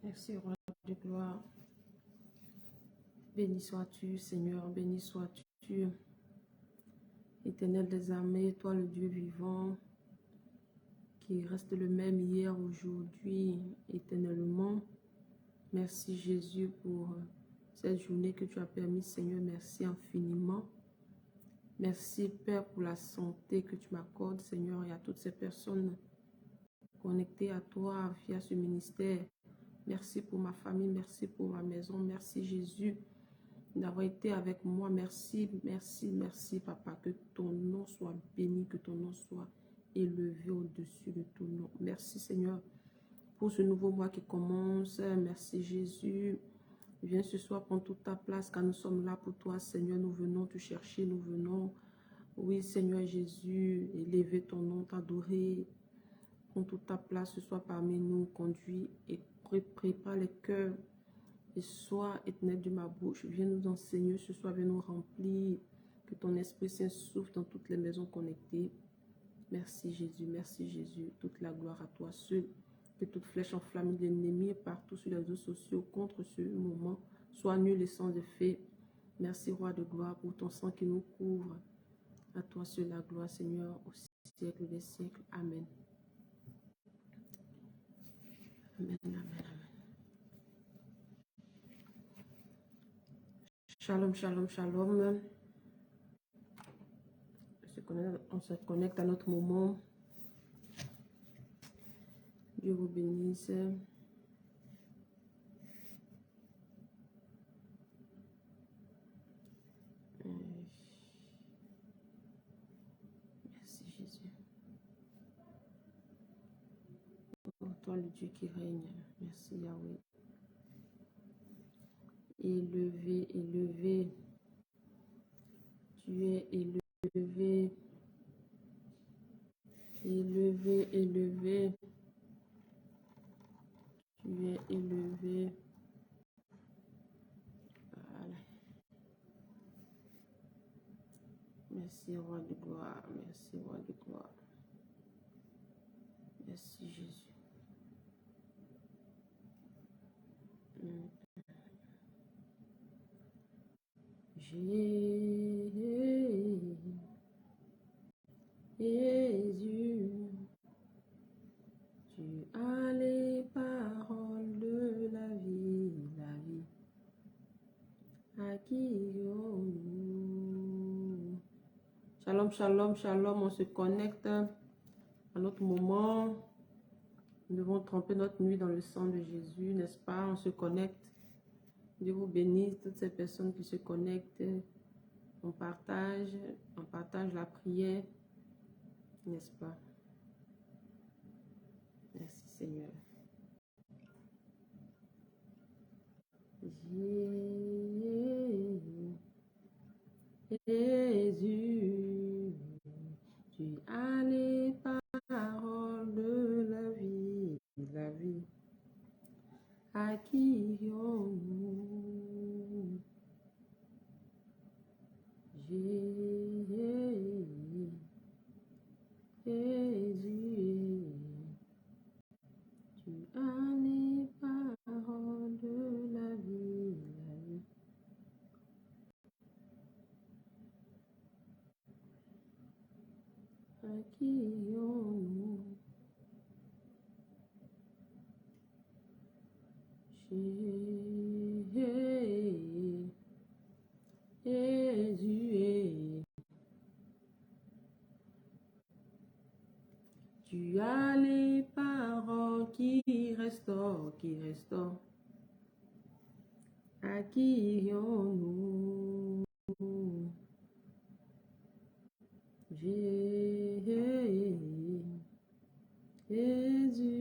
Merci, roi de gloire. Béni sois-tu, Seigneur, béni sois-tu, Éternel des armées, toi le Dieu vivant, qui reste le même hier, aujourd'hui, éternellement. Merci Jésus pour cette journée que tu as permis, Seigneur, merci infiniment. Merci Père pour la santé que tu m'accordes, Seigneur, et à toutes ces personnes connectées à toi via ce ministère. Merci pour ma famille, merci pour ma maison, merci Jésus d'avoir été avec moi. Merci, merci, merci Papa, que ton nom soit béni, que ton nom soit élevé au-dessus de tout nom. Merci Seigneur pour ce nouveau mois qui commence. Merci Jésus. Viens ce soir prendre toute ta place car nous sommes là pour toi Seigneur. Nous venons te chercher, nous venons, oui Seigneur Jésus, élever ton nom, t'adorer. Prends toute ta place ce soir parmi nous, conduis et prépare les cœurs. Et sois éternel de ma bouche, viens nous enseigner ce soir, viens nous remplir, que ton Esprit Saint souffle dans toutes les maisons connectées. Merci Jésus, toute la gloire à toi seul. Que toute flèche enflammée de l'ennemi partout sur les réseaux sociaux contre ce moment soit nulle et sans effet. Merci roi de gloire pour ton sang qui nous couvre. À toi seul la gloire Seigneur au siècle des siècles. Amen. Amen, amen, amen. Shalom, shalom, shalom. On se connecte à notre moment. Dieu vous bénisse. Merci Jésus. Oh, toi le Dieu qui règne. Merci Yahweh. Élevé, élevé. Tu es élevé. Élevé, élevé. Tu es élevé. Voilà. Merci roi de gloire. Merci roi de gloire. Merci Jésus. Jésus, tu as les paroles de la vie, la vie. À qui nous? Shalom, shalom, shalom, on se connecte à notre moment. Nous devons tremper notre nuit dans le sang de Jésus, n'est-ce pas? On se connecte. Dieu vous bénisse, toutes ces personnes qui se connectent. On partage la prière, n'est-ce pas? Merci Seigneur. Jésus, tu as les paroles de la vie, la vie. À qui irons-nous? Jésus, tu as les paroles de la vie, la vie. À qui irons-nous? Jésus, tu as les paroles qui restaurent, qui restaurent. À qui irons-nous? Jésus,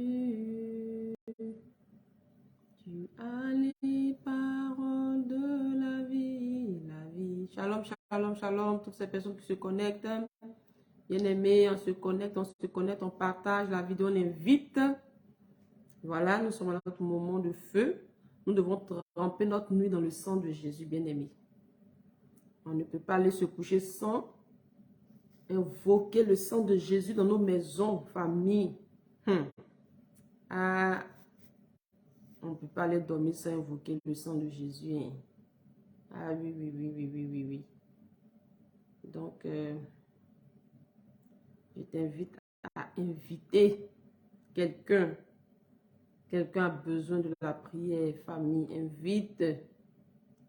tu as les paroles de la vie, la vie. Shalom, shalom, shalom, toutes ces personnes qui se connectent. Bien-aimés, on se connecte, on partage la vidéo, on invite. Voilà, nous sommes à notre moment de feu. Nous devons tremper notre nuit dans le sang de Jésus, bien-aimé. On ne peut pas aller se coucher sans invoquer le sang de Jésus dans nos maisons, familles. On On ne peut pas aller dormir sans invoquer le sang de Jésus. Hein. Ah oui, oui, oui, oui, oui, oui, oui. Donc, je t'invite à inviter quelqu'un. Quelqu'un a besoin de la prière, famille. Invite,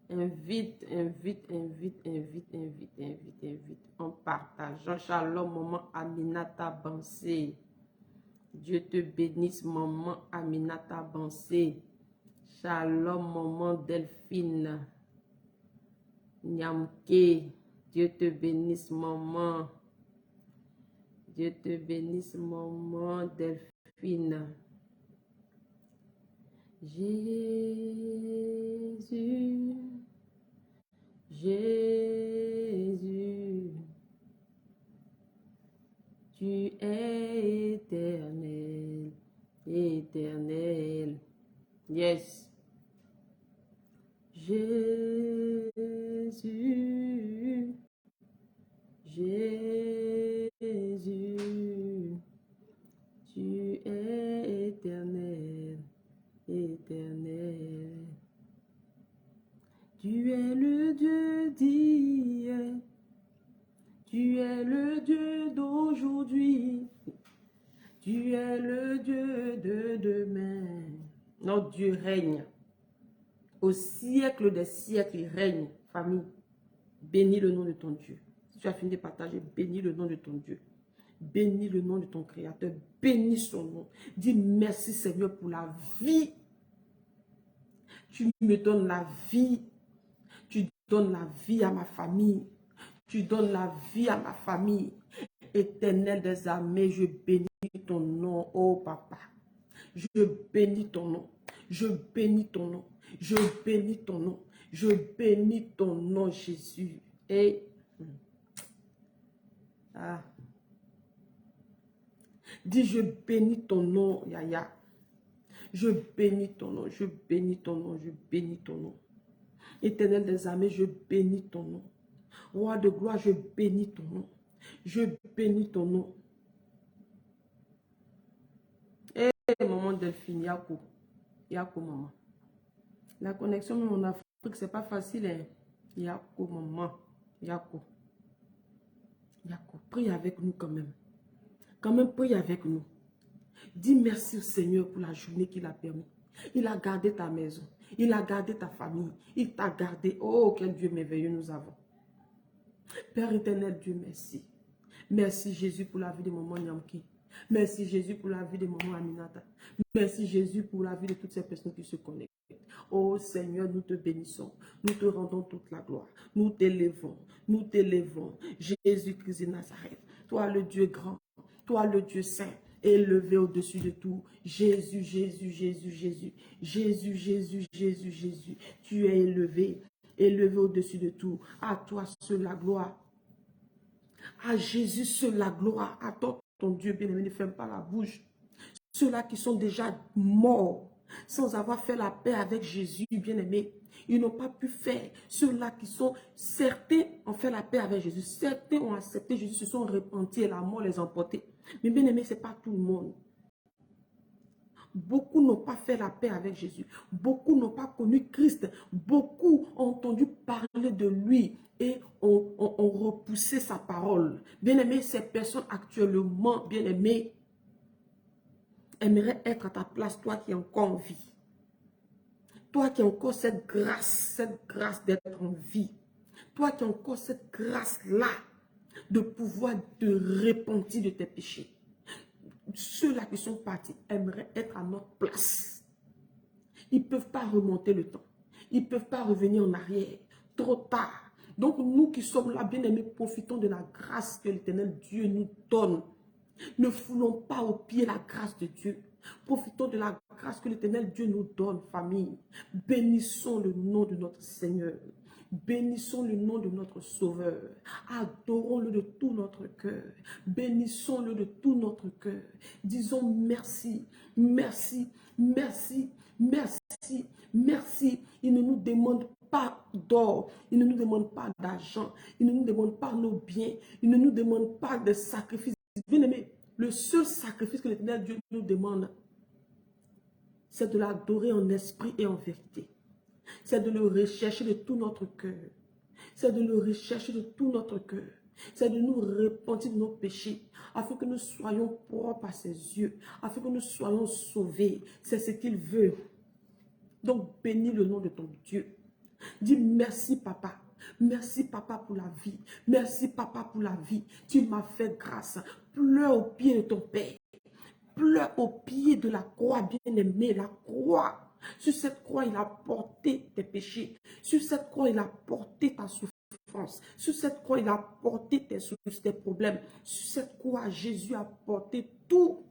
invite, invite, invite, invite, invite, invite, invite. En partageant. Shalom, maman Aminata Bansé. Dieu te bénisse, maman Aminata Bansé. Shalom, maman Delphine. Nyamke. Dieu te bénisse, maman. Dieu te bénisse, maman Delphine. Jésus, Jésus, tu es éternel, éternel. Yes. Jésus, Jésus, tu es éternel, éternel. Tu es le Dieu d'hier, tu es le Dieu d'aujourd'hui, tu es le Dieu de demain. Notre Dieu règne. Au siècle des siècles, il règne. Famille, bénis le nom de ton Dieu. Si tu as fini de partager, bénis le nom de ton Dieu. Bénis le nom de ton Créateur. Bénis son nom. Dis merci Seigneur pour la vie. Tu me donnes la vie. Tu donnes la vie à ma famille. Tu donnes la vie à ma famille. Éternel des armées, je bénis ton nom, oh papa. Je bénis ton nom. Je bénis ton nom. Je bénis ton nom. Je bénis ton nom, Jésus. Et dis, je bénis ton nom, Yaya. Je bénis ton nom. Je bénis ton nom. Je bénis ton nom. Éternel des armées, je bénis ton nom. Roi de gloire, je bénis ton nom. Je bénis ton nom. Eh, maman Delphine, Yako. Yako, maman. La connexion même en Afrique, c'est pas facile. Hein? Yako, maman. Yako. Yako. Prie avec nous quand même. Quand même, prie avec nous. Dis merci au Seigneur pour la journée qu'il a permis. Il a gardé ta maison. Il a gardé ta famille. Il t'a gardé. Oh, quel Dieu merveilleux nous avons. Père éternel, Dieu, merci. Merci Jésus pour la vie de maman Nyamki. Merci Jésus pour la vie de maman Aminata. Merci Jésus pour la vie de toutes ces personnes qui se connectent. Oh Seigneur, nous te bénissons. Nous te rendons toute la gloire. Nous t'élevons. Nous t'élevons. Jésus-Christ de Nazareth. Toi le Dieu grand. Toi le Dieu saint. Élevé au-dessus de tout. Jésus, Jésus, Jésus, Jésus. Jésus, Jésus, Jésus, Jésus. Tu es élevé. Élevé au-dessus de tout. À toi seul la gloire. À Jésus seul la gloire. À toi, ton Dieu bien-aimé, ne ferme pas la bouche. Ceux-là qui sont déjà morts, sans avoir fait la paix avec Jésus, bien-aimé, ils n'ont pas pu faire. Ceux-là qui sont, certains ont fait la paix avec Jésus, certains ont accepté Jésus, se sont repentis et la mort les a emportés. Mais bien-aimé, ce n'est pas tout le monde. Beaucoup n'ont pas fait la paix avec Jésus. Beaucoup n'ont pas connu Christ. Beaucoup ont entendu parler de lui et ont repoussé sa parole. Bien-aimé, ces personnes actuellement, bien-aimé, aimeraient être à ta place, toi qui es encore en vie. Toi qui as encore cette grâce d'être en vie. Toi qui as encore cette grâce-là de pouvoir te repentir de tes péchés. Ceux-là qui sont partis aimeraient être à notre place. Ils ne peuvent pas remonter le temps. Ils ne peuvent pas revenir en arrière. Trop tard. Donc nous qui sommes là, bien aimés, profitons de la grâce que l'Éternel Dieu nous donne. Ne foulons pas au pied la grâce de Dieu. Profitons de la grâce que l'Éternel Dieu nous donne, famille. Bénissons le nom de notre Seigneur. Bénissons le nom de notre Sauveur. Adorons-le de tout notre cœur. Bénissons-le de tout notre cœur. Disons merci, merci, merci, merci, merci. Il ne nous demande pas d'or, il ne nous demande pas d'argent, il ne nous demande pas nos biens, il ne nous demande pas de sacrifices. Bien-aimé, le seul sacrifice que l'Éternel Dieu nous demande, c'est de l'adorer en esprit et en vérité. C'est de le rechercher de tout notre cœur. C'est de le rechercher de tout notre cœur. C'est de nous repentir de nos péchés, afin que nous soyons propres à ses yeux, afin que nous soyons sauvés. C'est ce qu'il veut. Donc, bénis le nom de ton Dieu. Dis merci, papa. Merci, papa, pour la vie. Merci, papa, pour la vie. Tu m'as fait grâce. Pleure au pied de ton Père. Pleure au pied de la croix, bien-aimé, la croix. Sur cette croix, il a porté tes péchés. Sur cette croix, il a porté ta souffrance. Sur cette croix, il a porté tes soucis, tes problèmes. Sur cette croix, Jésus a porté tout.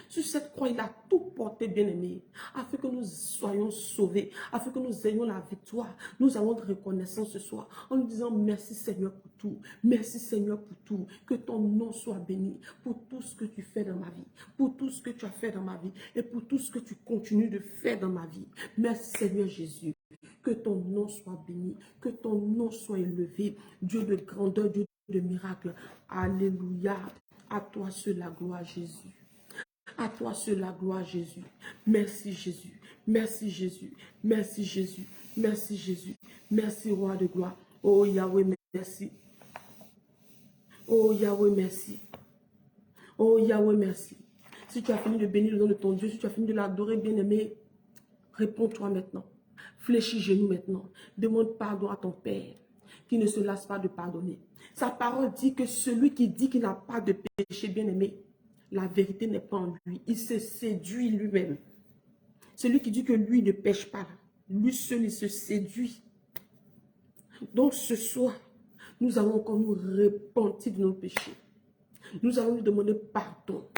Sur cette croix, il a tout porté, bien-aimé, afin que nous soyons sauvés, afin que nous ayons la victoire. Nous avons de reconnaissance ce soir, en nous disant merci Seigneur pour tout. Merci Seigneur pour tout. Que ton nom soit béni pour tout ce que tu fais dans ma vie, pour tout ce que tu as fait dans ma vie et pour tout ce que tu continues de faire dans ma vie. Merci Seigneur Jésus. Que ton nom soit béni, que ton nom soit élevé. Dieu de grandeur, Dieu de miracle. Alléluia. À toi seul la gloire, Jésus. À toi seul la gloire, Jésus. Merci, Jésus. Merci, Jésus. Merci, Jésus. Merci, Jésus. Merci, Roi de gloire. Oh, Yahweh, merci. Oh, Yahweh, merci. Oh, Yahweh, merci. Si tu as fini de bénir le nom de ton Dieu, si tu as fini de l'adorer, bien-aimé, réponds-toi maintenant. Fléchis genoux maintenant. Demande pardon à ton Père, qui ne se lasse pas de pardonner. Sa parole dit que celui qui dit qu'il n'a pas de péché, bien-aimé, la vérité n'est pas en lui. Il se séduit lui-même. Celui qui dit que lui ne pêche pas, lui seul, il se séduit. Donc ce soir, nous allons encore nous repentir de nos péchés. Nous allons nous demander pardon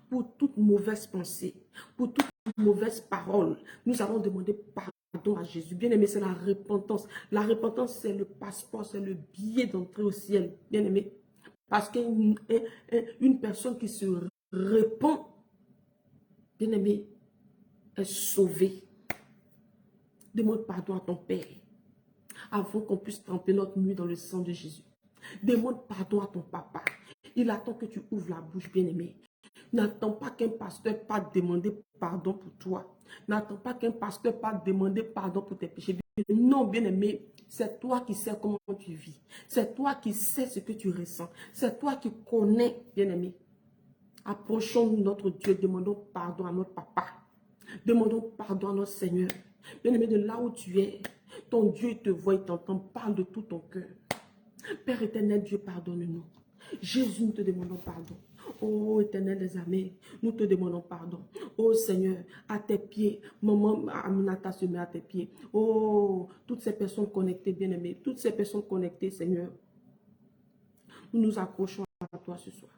pour toute mauvaise pensée, pour toute mauvaise parole. Nous allons demander pardon à Jésus. Bien-aimé, c'est la repentance. La repentance, c'est le passeport, c'est le billet d'entrée au ciel. Bien-aimé. Parce qu'une personne qui se repent, bien-aimé, est sauvée. Demande pardon à ton Père avant qu'on puisse tremper notre nuit dans le sang de Jésus. Demande pardon à ton papa. Il attend que tu ouvres la bouche, bien-aimé. N'attends pas qu'un pasteur parte demander pardon pour toi. N'attends pas qu'un pasteur parte demander pardon pour tes péchés. Non, bien-aimé, c'est toi qui sais comment tu vis. C'est toi qui sais ce que tu ressens. C'est toi qui connais, bien-aimé. Approchons-nous notre Dieu, demandons pardon à notre papa. Demandons pardon à notre Seigneur. Bien-aimé, de là où tu es, ton Dieu te voit, il t'entend, parle de tout ton cœur. Père éternel, Dieu, pardonne-nous. Jésus, nous te demandons pardon. Oh éternel des armées, nous te demandons pardon. Oh Seigneur, à tes pieds, maman Aminata se met à tes pieds. Oh, toutes ces personnes connectées, bien-aimées, toutes ces personnes connectées, Seigneur, nous nous accrochons à toi ce soir.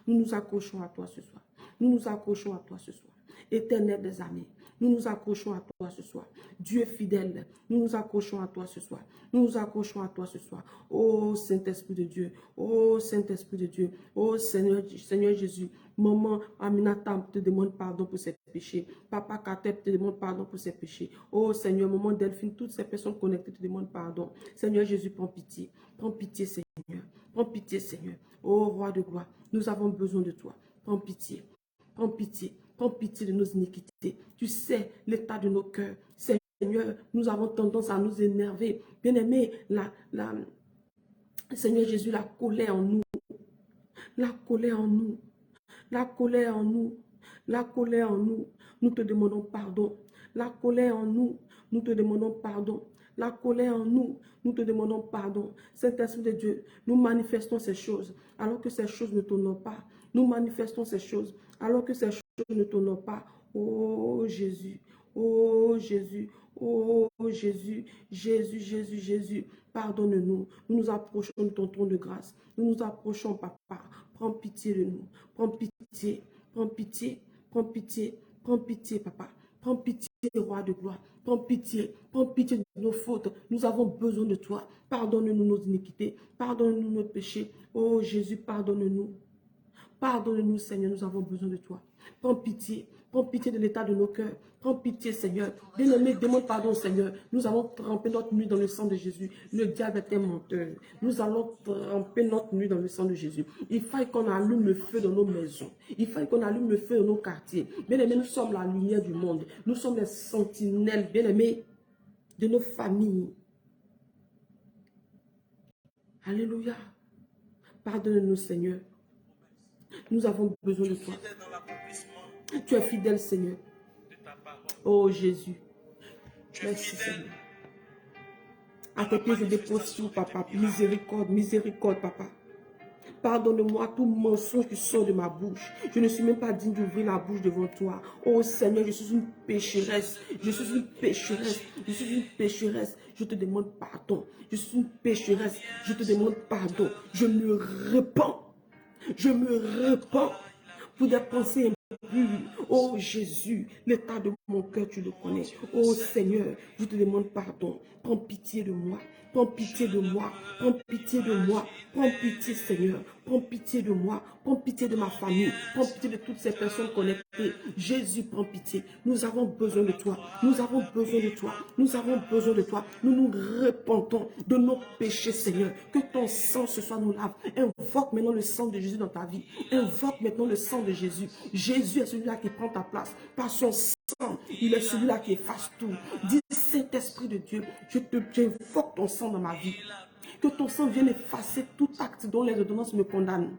Nous nous accrochons à toi ce soir. Nous nous accrochons à toi ce soir. Éternel des armées, nous nous accrochons à toi ce soir. Dieu fidèle, nous nous accrochons à toi ce soir. Nous nous accrochons à toi ce soir. Oh Saint-Esprit de Dieu, oh Saint-Esprit de Dieu, oh Seigneur, Seigneur Jésus. Maman Aminata te demande pardon pour ses péchés. Papa Kateb te demande pardon pour ses péchés. Oh Seigneur, maman Delphine, toutes ces personnes connectées te demandent pardon. Seigneur Jésus, prends pitié. Prends pitié, Seigneur. Prends pitié, Seigneur. Oh Roi de gloire, nous avons besoin de toi. Prends pitié. Prends pitié. Prends pitié de nos iniquités. Tu sais l'état de nos cœurs. Seigneur, nous avons tendance à nous énerver. Bien-aimé, Seigneur Jésus, la colère en nous. La colère en nous. La colère en nous. La colère en nous. Nous te demandons pardon. La colère en nous. Nous te demandons pardon. La colère en nous. Nous te demandons pardon. Saint-Esprit de Dieu, nous manifestons ces choses alors que ces choses ne t'honorent pas. Nous manifestons ces choses alors que ces choses ne t'honorent pas. Oh Jésus, oh Jésus, oh Jésus, Jésus, Jésus, Jésus, pardonne-nous. Nous nous approchons de ton trône de grâce. Nous nous approchons, papa. Prends pitié de nous. Prends pitié, prends pitié, prends pitié, prends pitié, papa. Prends pitié, roi de gloire. Prends pitié de nos fautes. Nous avons besoin de toi. Pardonne-nous nos iniquités. Pardonne-nous nos péchés. Oh Jésus, pardonne-nous. Pardonne-nous, Seigneur, nous avons besoin de toi. Prends pitié Prends pitié de l'état de nos cœurs. Prends pitié, Seigneur. Bien-aimé, demande pardon, Seigneur. Nous allons tremper notre nuit dans le sang de Jésus. Le diable est un menteur. Nous allons tremper notre nuit dans le sang de Jésus. Il faut qu'on allume le feu dans nos maisons. Il faut qu'on allume le feu dans nos quartiers. Bien-aimé, nous sommes la lumière du monde. Nous sommes les sentinelles, bien-aimés, de nos familles. Alléluia. Pardonne-nous, Seigneur. Nous avons besoin de toi. Tu es fidèle, Seigneur. Oh Jésus. Merci, Seigneur. À tes pieds, je dépose tout, papa. Miséricorde, miséricorde, papa. Pardonne-moi tout mensonge qui sort de ma bouche. Je ne suis même pas digne d'ouvrir la bouche devant toi. Oh Seigneur, je suis une pécheresse. Je suis une pécheresse. Je suis une pécheresse. Je te demande pardon. Je suis une pécheresse. Je te demande pardon. Je me repens. Je me repens pour des pensées impures. Oh Jésus, l'état de mon cœur, tu le connais. Oh Seigneur, je te demande pardon. Prends pitié de moi. Prends pitié de moi. Prends pitié de moi. Prends pitié, Seigneur. Prends pitié de moi. Prends pitié de ma famille. Prends pitié de toutes ces personnes connectées. Jésus, prends pitié. Nous avons besoin de toi. Nous avons besoin de toi. Nous avons besoin de toi. Nous nous repentons de nos péchés, Seigneur. Que ton sang ce soit nous lave. Invoque maintenant le sang de Jésus dans ta vie. Invoque maintenant le sang de Jésus. Jésus est celui-là qui prend ta place. Par son sang, il est celui-là qui efface tout. Dis, Saint-Esprit de Dieu, j'invoque ton sang dans ma vie. Que ton sang vienne effacer tout acte dont les ordonnances me condamnent.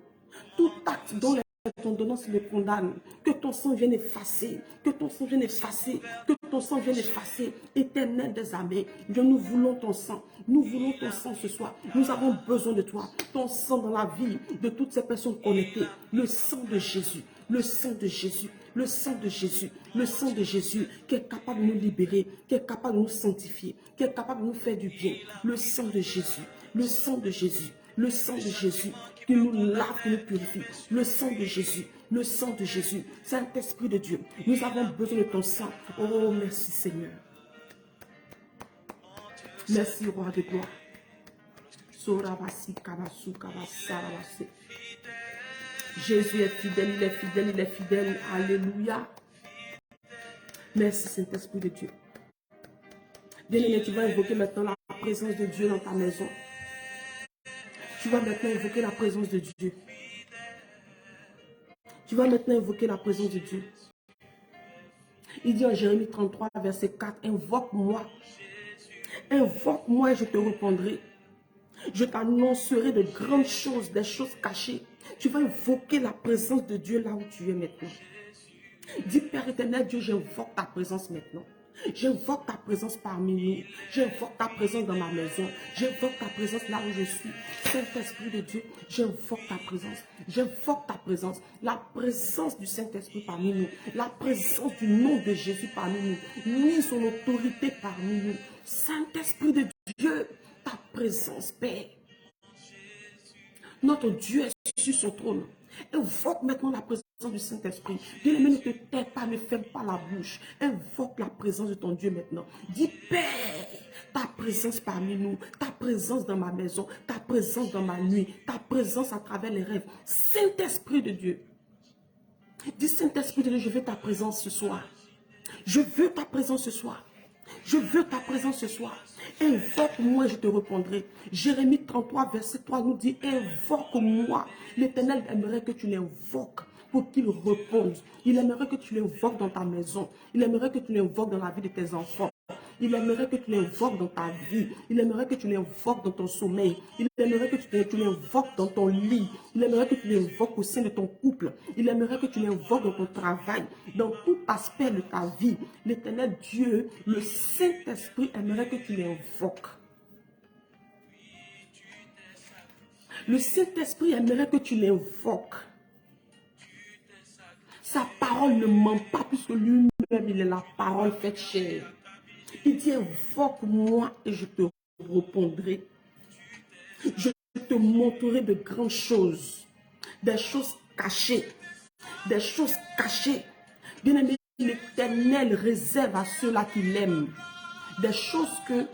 Tout acte dont les ordonnances me condamnent. Que ton sang vienne effacer. Que ton sang vienne effacer. Que ton sang vienne effacer. Éternel des armées, nous voulons ton sang. Nous voulons ton sang ce soir. Nous avons besoin de toi. Ton sang dans la vie de toutes ces personnes connectées. Le sang de Jésus. Le sang de Jésus. Le sang de Jésus, le sang de Jésus qui est capable de nous libérer, qui est capable de nous sanctifier, qui est capable de nous faire du bien. Le sang de Jésus, le sang de Jésus, le sang de Jésus qui nous lave, qui nous purifie. Le sang de Jésus, le sang de Jésus. Saint-Esprit de Dieu, nous avons besoin de ton sang. Oh, merci Seigneur. Merci Roi de gloire. Sorabasi, kabasu, kabasarabasi. Jésus est fidèle, il est fidèle, il est fidèle. Alléluia. Merci Saint-Esprit de Dieu. Bien-aimé, tu vas invoquer maintenant la présence de Dieu dans ta maison. Tu vas maintenant invoquer la présence de Dieu. Tu vas maintenant invoquer la présence de Dieu. Il dit en Jérémie 33, verset 4, invoque-moi. Invoque-moi et je te répondrai. Je t'annoncerai de grandes choses, des choses cachées. Tu vas invoquer la présence de Dieu là où tu es maintenant. Dis, Père éternel, Dieu, j'invoque ta présence maintenant. J'invoque ta présence parmi nous. J'invoque ta présence dans ma maison. J'invoque ta présence là où je suis. Saint-Esprit de Dieu, j'invoque ta présence. J'invoque ta présence. La présence du Saint-Esprit parmi nous. La présence du nom de Jésus parmi nous. Lui, son autorité parmi nous. Saint-Esprit de Dieu, ta présence, Père. Notre Dieu est sur son trône. Invoque maintenant la présence du Saint-Esprit. Bien-aimé, ne te tais pas, ne ferme pas la bouche. Invoque la présence de ton Dieu maintenant. Dis, Père, ta présence parmi nous, ta présence dans ma maison, ta présence dans ma nuit, ta présence à travers les rêves. Saint-Esprit de Dieu. Dis, Saint-Esprit de Dieu, je veux ta présence ce soir. Je veux ta présence ce soir. Je veux ta présence ce soir. Invoque-moi, je te répondrai. Jérémie 33, verset 3 nous dit, invoque-moi. L'Éternel aimerait que tu l'invoques pour qu'il réponde. Il aimerait que tu l'invoques dans ta maison. Il aimerait que tu l'invoques dans la vie de tes enfants. Il aimerait que tu l'invoques dans ta vie. Il aimerait que tu l'invoques dans ton sommeil. Il aimerait que tu l'invoques dans ton lit. Il aimerait que tu l'invoques au sein de ton couple. Il aimerait que tu l'invoques dans ton travail. Dans tout aspect de ta vie. L'Éternel Dieu, le Saint-Esprit aimerait que tu l'invoques. Le Saint-Esprit aimerait que tu l'invoques. Sa parole ne ment pas puisque lui-même, il est la parole faite chair. Il dit, invoque-moi et je te répondrai. Je te montrerai de grandes choses. Des choses cachées. Des choses cachées. Bien-aimé, l'Éternel réserve à ceux-là qui l'aiment. Des choses que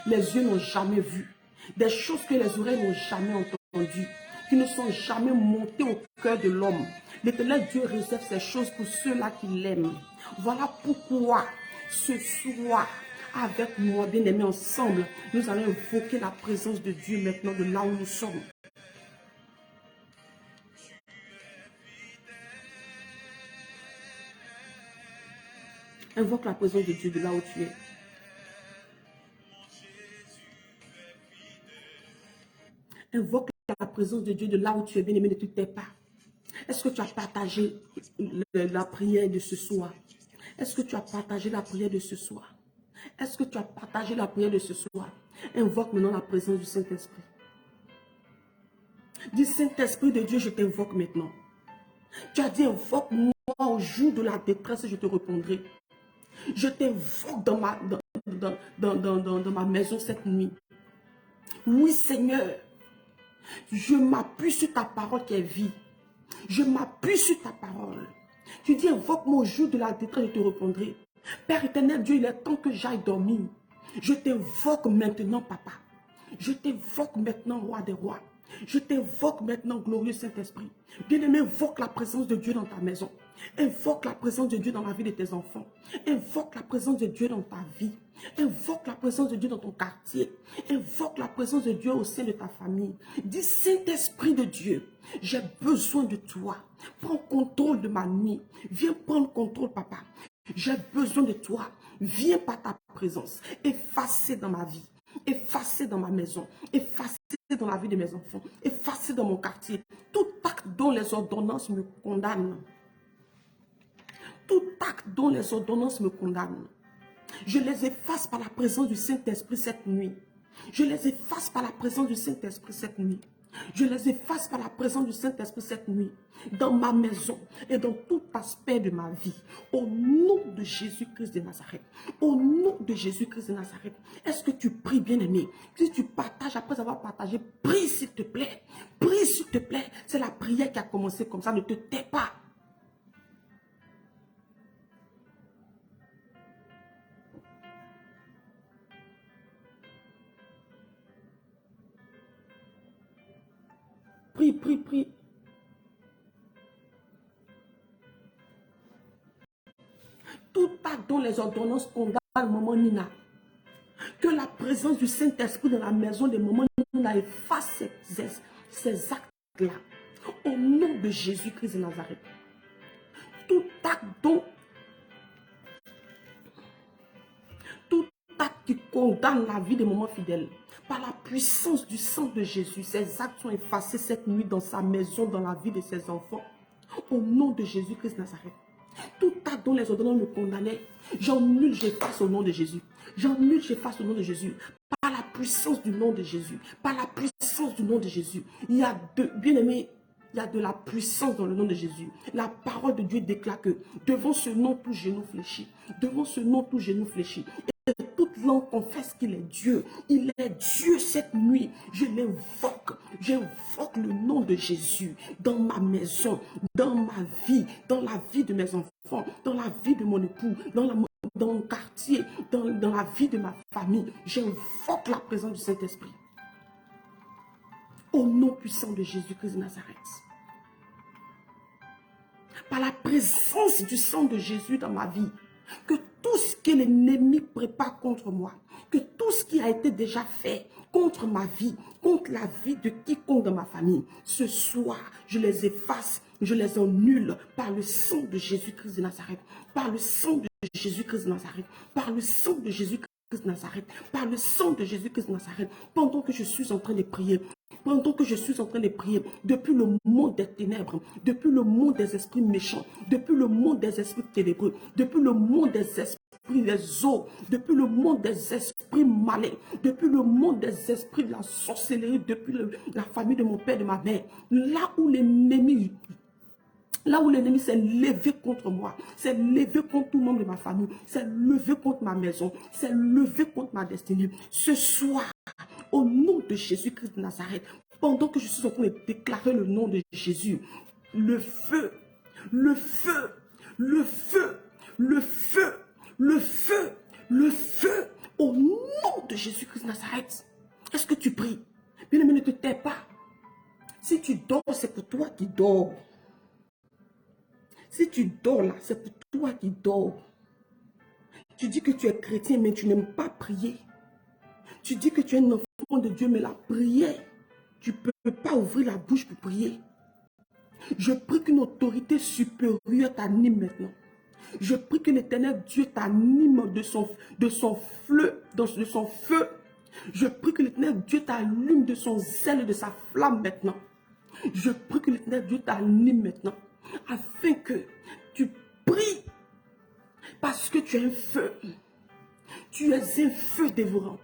les yeux n'ont jamais vues. Des choses que les oreilles n'ont jamais entendues. Qui ne sont jamais montées au cœur de l'homme. L'Éternel Dieu réserve ces choses pour ceux-là qui l'aiment. Voilà pourquoi ce soir, avec moi, bien-aimés, ensemble, nous allons invoquer la présence de Dieu maintenant de là où nous sommes. Invoque la présence de Dieu de là où tu es. Invoque la présence de Dieu de là où tu es, bien-aimé, ne te tais pas. Est-ce que tu as partagé la prière de ce soir? Est-ce que tu as partagé la prière de ce soir? Est-ce que tu as partagé la prière de ce soir? Invoque maintenant la présence du Saint-Esprit. Dis, Saint-Esprit de Dieu, je t'invoque maintenant. Tu as dit, invoque-moi au jour de la détresse et je te répondrai. Je t'invoque dans ma maison cette nuit. Oui, Seigneur, je m'appuie sur ta parole qui est vie. Je m'appuie sur ta parole. Tu dis, invoque-moi au jour de la détresse, je te répondrai. Père éternel, Dieu, il est temps que j'aille dormir. Je t'invoque maintenant, Papa. Je t'invoque maintenant, Roi des rois. Je t'invoque maintenant, glorieux Saint-Esprit. Bien-aimé, invoque la présence de Dieu dans ta maison. Invoque la présence de Dieu dans la vie de tes enfants. Invoque la présence de Dieu dans ta vie. Invoque la présence de Dieu dans ton quartier. Invoque la présence de Dieu au sein de ta famille. Dis, Saint-Esprit de Dieu, j'ai besoin de toi. Prends contrôle de ma nuit. Viens prendre contrôle, Papa. J'ai besoin de toi. Viens par ta présence. Effacer dans ma vie. Effacer dans ma maison. Effacer dans la vie de mes enfants. Effacer dans mon quartier. Tout acte dont les ordonnances me condamnent. Tout acte dont les ordonnances me condamnent. Je les efface par la présence du Saint-Esprit cette nuit. Je les efface par la présence du Saint-Esprit cette nuit. Je les efface par la présence du Saint-Esprit cette nuit. Dans ma maison et dans tout aspect de ma vie. Au nom de Jésus-Christ de Nazareth. Au nom de Jésus-Christ de Nazareth. Est-ce que tu pries, bien-aimé? Si tu partages, après avoir partagé, prie s'il te plaît. Prie s'il te plaît. C'est la prière qui a commencé comme ça. Ne te tais pas. Prie, prie, prie. Tout acte dont les ordonnances condamnent maman Nina. Que la présence du Saint-Esprit dans la maison de maman Nina efface ces actes-là. Au nom de Jésus-Christ de Nazareth. Tout acte qui condamne la vie de maman fidèle. Par la puissance du sang de Jésus, ces actes sont effacés cette nuit dans sa maison, dans la vie de ses enfants. Au nom de Jésus-Christ de Nazareth. Tout acte dont les ordonnances me condamnaient, j'annule, j'efface au nom de Jésus. J'annule, j'efface au nom de Jésus. Par la puissance du nom de Jésus. Par la puissance du nom de Jésus. Il y a bien-aimés, il y a de la puissance dans le nom de Jésus. La parole de Dieu déclare que devant ce nom, tout genou fléchit. Devant ce nom, tout genou fléchit. Et toute langue confesse qu'il est Dieu. Il est Dieu cette nuit. Je l'invoque. J'invoque le nom de Jésus dans ma maison, dans ma vie, dans la vie de mes enfants, dans la vie de mon époux, dans mon quartier, dans la vie de ma famille. J'invoque la présence du Saint-Esprit. Au nom puissant de Jésus-Christ de Nazareth. Par la présence du sang de Jésus dans ma vie. Que tout ce que l'ennemi prépare contre moi, que tout ce qui a été déjà fait contre ma vie, contre la vie de quiconque dans ma famille, ce soir, je les efface, je les annule par le sang de Jésus-Christ de Nazareth, par le sang de Jésus-Christ de Nazareth, par le sang de Jésus-Christ de Nazareth, par le sang de Jésus-Christ de Nazareth, pendant que je suis en train de prier. Pendant que je suis en train de prier, depuis le monde des ténèbres, depuis le monde des esprits méchants, depuis le monde des esprits ténébreux, depuis le monde des esprits des eaux, depuis le monde des esprits malins, depuis le monde des esprits de la sorcellerie, depuis la famille de mon père et de ma mère, là où l'ennemi s'est levé contre moi, s'est levé contre tout le monde de ma famille, s'est levé contre ma maison, s'est levé contre ma destinée. Ce soir, au nom de Jésus-Christ de Nazareth, pendant que je suis en train de déclarer le nom de Jésus, le feu, le feu, le feu, le feu, le feu, le feu, au nom de Jésus-Christ de Nazareth. Est-ce que tu pries? Bien-aimé, ne te tais pas. Si tu dors, c'est pour toi qui dors. Si tu dors là, c'est pour toi qui dors. Tu dis que tu es chrétien, mais tu n'aimes pas prier. Tu dis que tu es un enfant de Dieu, mais la prière, tu ne peux pas ouvrir la bouche pour prier. Je prie qu'une autorité supérieure t'anime maintenant. Je prie que l'Éternel Dieu t'anime de son feu. Je prie que l'Éternel Dieu t'allume de son zèle, de sa flamme maintenant. Je prie que l'Éternel Dieu t'anime maintenant, afin que tu pries, parce que tu es un feu. Tu es un feu dévorant.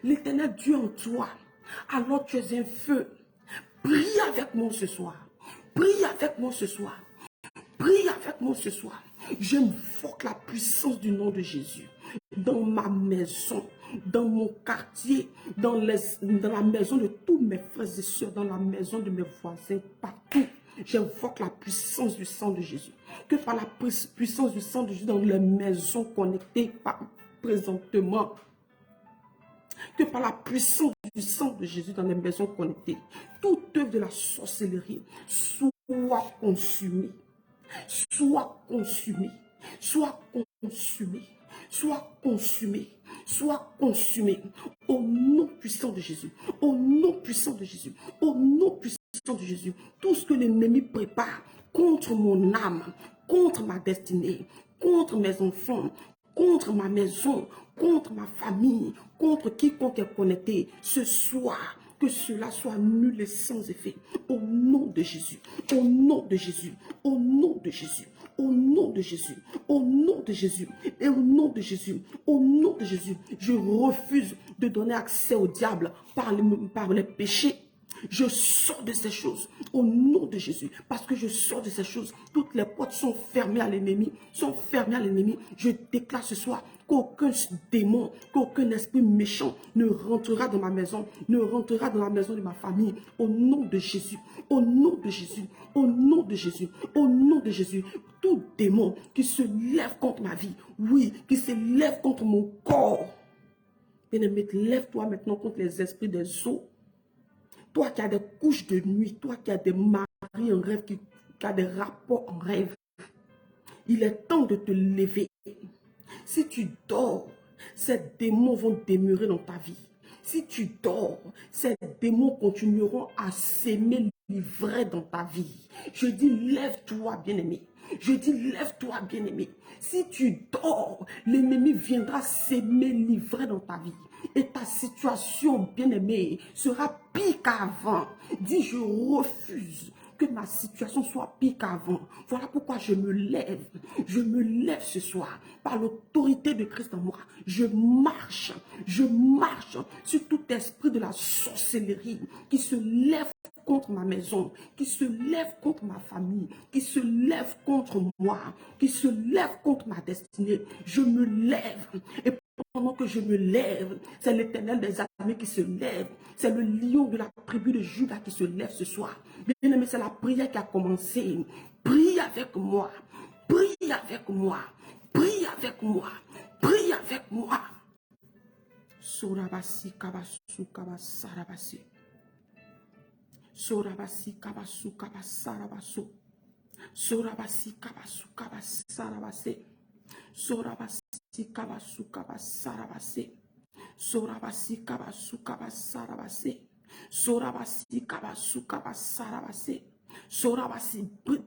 L'Éternel Dieu en toi, alors tu es un feu. Prie avec moi ce soir. Prie avec moi ce soir. Prie avec moi ce soir. J'invoque la puissance du nom de Jésus dans ma maison, dans mon quartier, dans la maison de tous mes frères et sœurs, dans la maison de mes voisins, partout. J'invoque la puissance du sang de Jésus. Que par la puissance du sang de Jésus dans les maisons connectées présentement, que par la puissance du sang de Jésus dans les maisons connectées, toute œuvre de la sorcellerie soit consumée. Soit consumé, soit consumé, soit consumé, soit consumé. Au nom puissant de Jésus, au nom puissant de Jésus, au nom puissant de Jésus. Tout ce que l'ennemi prépare contre mon âme, contre ma destinée, contre mes enfants, contre ma maison, contre ma famille, contre quiconque est connecté, ce soir, que cela soit nul et sans effet. Au nom de Jésus, au nom de Jésus, au nom de Jésus, au nom de Jésus, au nom de Jésus, et au nom de Jésus, au nom de Jésus, je refuse de donner accès au diable par les péchés. Je sors de ces choses au nom de Jésus. Parce que je sors de ces choses, toutes les portes sont fermées à l'ennemi. Sont fermées à l'ennemi. Je déclare ce soir qu'aucun démon, qu'aucun esprit méchant ne rentrera dans ma maison, ne rentrera dans la maison de ma famille. Au nom de Jésus. Au nom de Jésus. Au nom de Jésus. Au nom de Jésus. Tout démon qui se lève contre ma vie, oui, qui se lève contre mon corps. Bien-aimé, lève-toi maintenant contre les esprits des eaux. Toi qui as des couches de nuit, toi qui as des maris en rêve, qui as des rapports en rêve, il est temps de te lever. Si tu dors, ces démons vont demeurer dans ta vie. Si tu dors, ces démons continueront à s'aimer l'ivraie dans ta vie. Je dis, lève-toi, bien-aimé. Je dis, lève-toi, bien-aimé. Si tu dors, l'ennemi viendra s'aimer l'ivraie dans ta vie. Et ta situation, bien-aimée, sera pire qu'avant. Dis, je refuse que ma situation soit pire qu'avant. Voilà pourquoi je me lève. Je me lève ce soir par l'autorité de Christ en moi. Je marche sur tout esprit de la sorcellerie qui se lève contre ma maison, qui se lève contre ma famille, qui se lève contre moi, qui se lève contre ma destinée. Je me lève. Et pendant que je me lève, c'est l'Éternel des armées qui se lève. C'est le lion de la tribu de Juda qui se lève ce soir. Bien aimé, c'est la prière qui a commencé. Prie avec moi. Prie avec moi. Prie avec moi. Prie avec moi. Sorabasi kabasu kabasarabasi. Sorabasi kabasu kabasarabasu. Sorabasi kabasu kabasarabasi. Sorabasi kabasu kabasarabasi. Sorabasi kabasu kabasarabasi. Sorabasi kabasu kabasarabasi. Sorabasi, prie.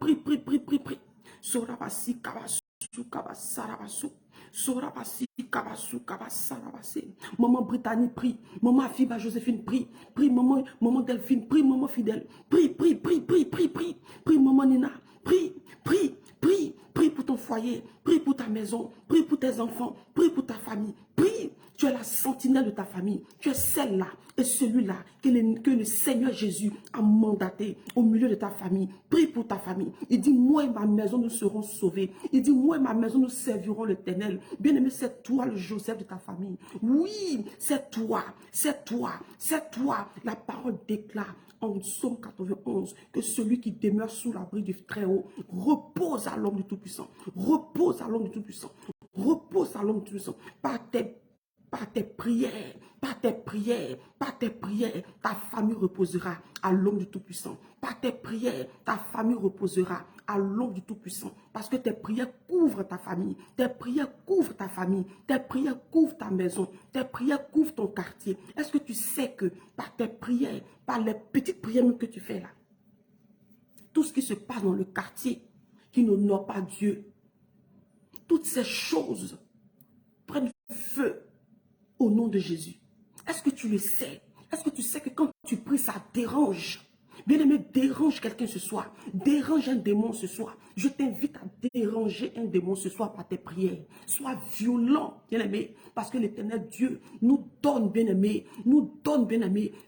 Sorabasi kabasu kabasarabasu. Sorabasi kabasu kabasarabasi. Maman Brittany, prie. Maman Fiba Joséphine, prie. Prie, maman Delphine, prie, maman Fidèle. Prie. Prie, maman Nina. Prie pour ton foyer, prie pour ta maison, prie pour tes enfants, prie pour ta famille, prie. Tu es la sentinelle de ta famille, tu es celle-là et celui-là que le Seigneur Jésus a mandaté au milieu de ta famille. Prie pour ta famille. Il dit, moi et ma maison, nous serons sauvés. Il dit, moi et ma maison, nous servirons l'Éternel. Bien-aimé, c'est toi le Joseph de ta famille. Oui, c'est toi. La parole déclare en Psaume 91 que celui qui demeure sous l'abri du Très-Haut repose à l'homme du Tout-Puissant. Repose à l'homme du Tout-Puissant. Repose à l'homme du Tout-Puissant. Par tes prières, Par tes prières, ta famille reposera à l'ombre du Tout-Puissant. Par tes prières, ta famille reposera à l'ombre du Tout-Puissant. Parce que tes prières couvrent ta famille. Tes prières couvrent ta famille. Tes prières couvrent ta maison. Tes prières couvrent ton quartier. Est-ce que tu sais que par tes prières, par les petites prières que tu fais là, tout ce qui se passe dans le quartier qui n'honore pas Dieu, toutes ces choses prennent feu au nom de Jésus. Est-ce que tu le sais? Est-ce que tu sais que quand tu pries, ça dérange? Bien-aimé, dérange quelqu'un ce soir. Dérange un démon ce soir. Je t'invite à déranger un démon ce soir par tes prières. Sois violent, bien-aimé, parce que l'Éternel Dieu nous donne, bien-aimé,